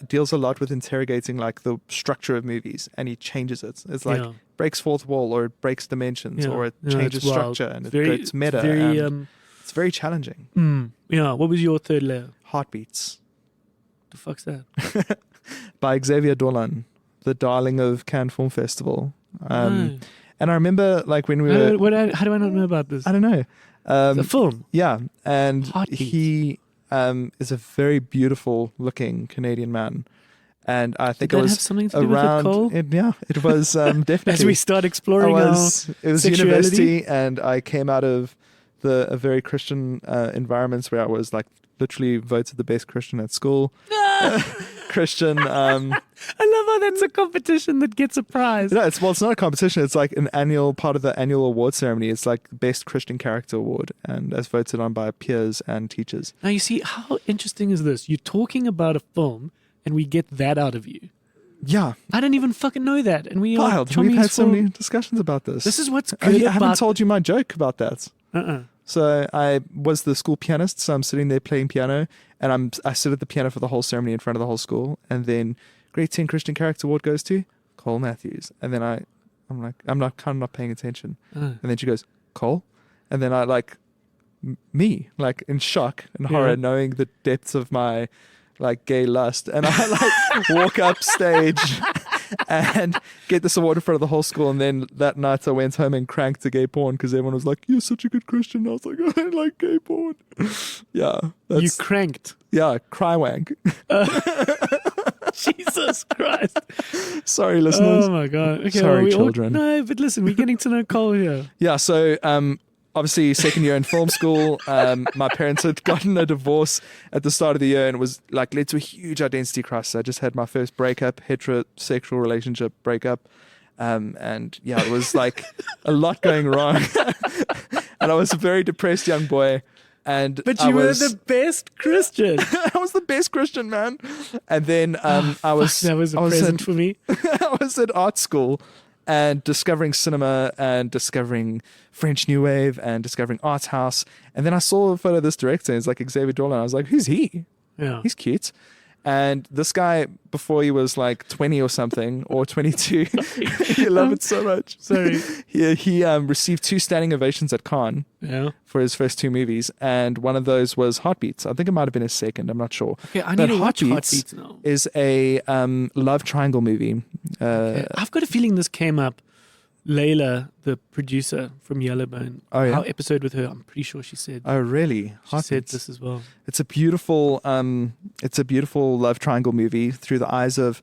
deals a lot with interrogating like the structure of movies, and he changes it. It's like Yeah. breaks fourth wall, or it breaks dimensions, Yeah. or it Yeah, changes it's wild. structure, and it Very- goes meta. very, and it's very challenging. Yeah. What was your third layer? Heartbeats The fuck's that? by Xavier Dolan, the darling of Cannes Film Festival. No. And I remember like when we were, How do I not know about this? I don't know. The film. Yeah, and Heartbeat. he is a very beautiful looking Canadian man, and I think Did it that was have something to do with around. it, Cole? It was definitely. As we start exploring it was sexuality? university, and I came out of a very Christian environments where I was like literally voted the best Christian at school. Christian. I love how that's a competition that gets a prize. No, it's not a competition. It's like an annual part of the annual award ceremony. It's like best Christian character award, and as voted on by peers and teachers. Now you see, how interesting is this? You're talking about a film, and we get that out of you. Yeah, I didn't even fucking know that, and we are wild. We've chummies had so for- many discussions about this. This is what's I good haven't about. told you my joke about that. So I was the school pianist, so I'm sitting there playing piano, and I sit at the piano for the whole ceremony in front of the whole school, and then Grade 10 Christian Character Award goes to Cole Matthews, and then I'm like, I'm not kind of not paying attention, and then she goes, Cole, and then I like me, like in shock and horror, Yeah. knowing the depths of my like gay lust, and I like walk up stage and get this award in front of the whole school. And then that night I went home and cranked to gay porn because everyone was like, "You're such a good Christian." I was like, "I don't like gay porn." Yeah, You that's cranked. cry wank. Jesus Christ. Sorry, listeners. Oh my God. Okay, Sorry, we children. No, but listen, we're getting to know Cole here. Yeah, so obviously second year in film school, my parents had gotten a divorce at the start of the year, and it was like led to a huge identity crisis. I just had my first breakup, heterosexual relationship breakup, and yeah, it was like a lot going wrong, and I was a very depressed young boy. And But I you were was, the best Christian. I was the best Christian, man. And then I was That was a I was present in- for me. I was at art school and discovering cinema and discovering French New Wave and discovering Art House. And then I saw a photo of this director, and it's like Xavier Dolan. I was like, who's he? Yeah. He's cute. And this guy, before he was like 20 or something, or 22, you love it so much. Sorry. He received 2 standing ovations at Cannes Yeah. for his first 2 movies. And one of those was Heartbeats. I think it might have been his second. I'm not sure. Okay, I But need to watch Heartbeats Heartbeats now. is a love triangle movie. I've got a feeling this came up. Layla, the producer from Yellowbone, Oh, yeah? our episode with her, I'm pretty sure she said Oh, really? she said this as well. It's a beautiful love triangle movie through the eyes of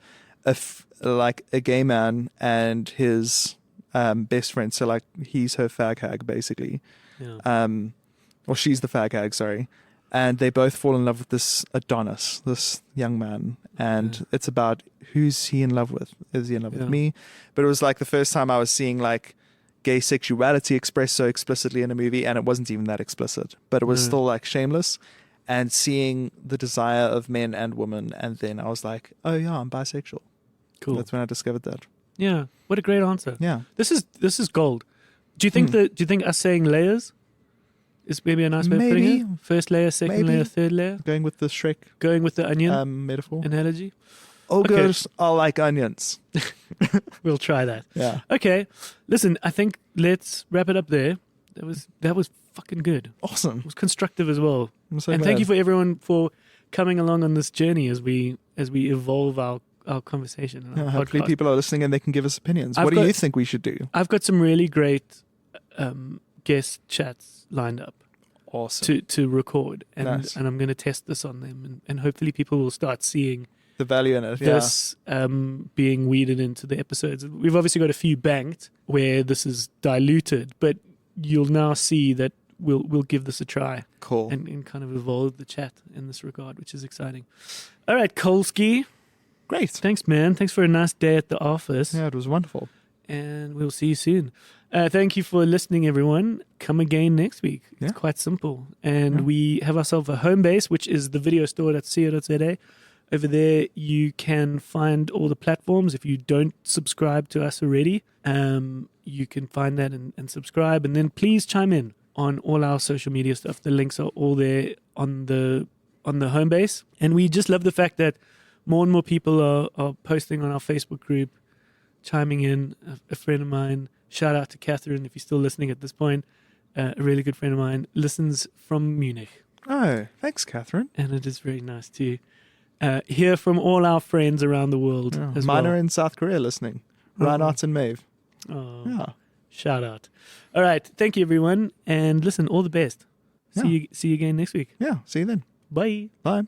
like a gay man and his best friend. So like he's her fag hag basically, Yeah. or she's the fag hag. Sorry, and they both fall in love with this Adonis, this young man, and it's about who's he in love with? Is he in love Yeah. with me? But it was like the first time I was seeing like gay sexuality expressed so explicitly in a movie, and it wasn't even that explicit, but it was No. still like shameless. And seeing the desire of men and women, and then I was like, oh yeah, I'm bisexual. Cool. That's when I discovered that. Yeah. What a great answer. Yeah. This is gold. Do you think do you think us saying layers is maybe a nice way of putting Maybe. it? First layer, second Maybe. layer, third layer? Going with the Shrek Going with the onion metaphor. analogy? Ogres are like onions. We'll try that. Yeah. Okay. Listen, I think let's wrap it up there. That was fucking good. Awesome. It was constructive as well. I'm so and glad. thank you for everyone for coming along on this journey as we evolve our conversation. and our Hopefully podcast. people are listening and they can give us opinions. I've What do got- you think we should do? I've got some really great guest chats lined up Awesome. to record, and Nice. and I'm going to test this on them, and hopefully people will start seeing The value in it. this being weeded into the episodes. We've obviously got a few banked where this is diluted, but you'll now see that we'll give this a try Cool. and kind of evolve the chat in this regard, which is exciting. All right, Kolsky. Great. Thanks, man. Thanks for a nice day at the office. Yeah, it was wonderful. And we'll see you soon. Thank you for listening, everyone. Come again next week. Yeah. It's quite simple. And Yeah. we have ourselves a home base, which is the videostore.co.za. Over there, you can find all the platforms. If you don't subscribe to us already, you can find that and subscribe. And then please chime in on all our social media stuff. The links are all there on the home base. And we just love the fact that more and more people are posting on our Facebook group, chiming in. A friend of mine, shout out to Catherine if you're still listening at this point, a really good friend of mine, listens from Munich. Oh, thanks, Catherine. And it is very nice to hear from all our friends around the world as Mine well. are in South Korea listening. Reinhardt and Maeve. Oh, Yeah. shout out. All right. Thank you, everyone. And listen, all the best. Yeah. See you again next week. Yeah. See you then. Bye. Bye.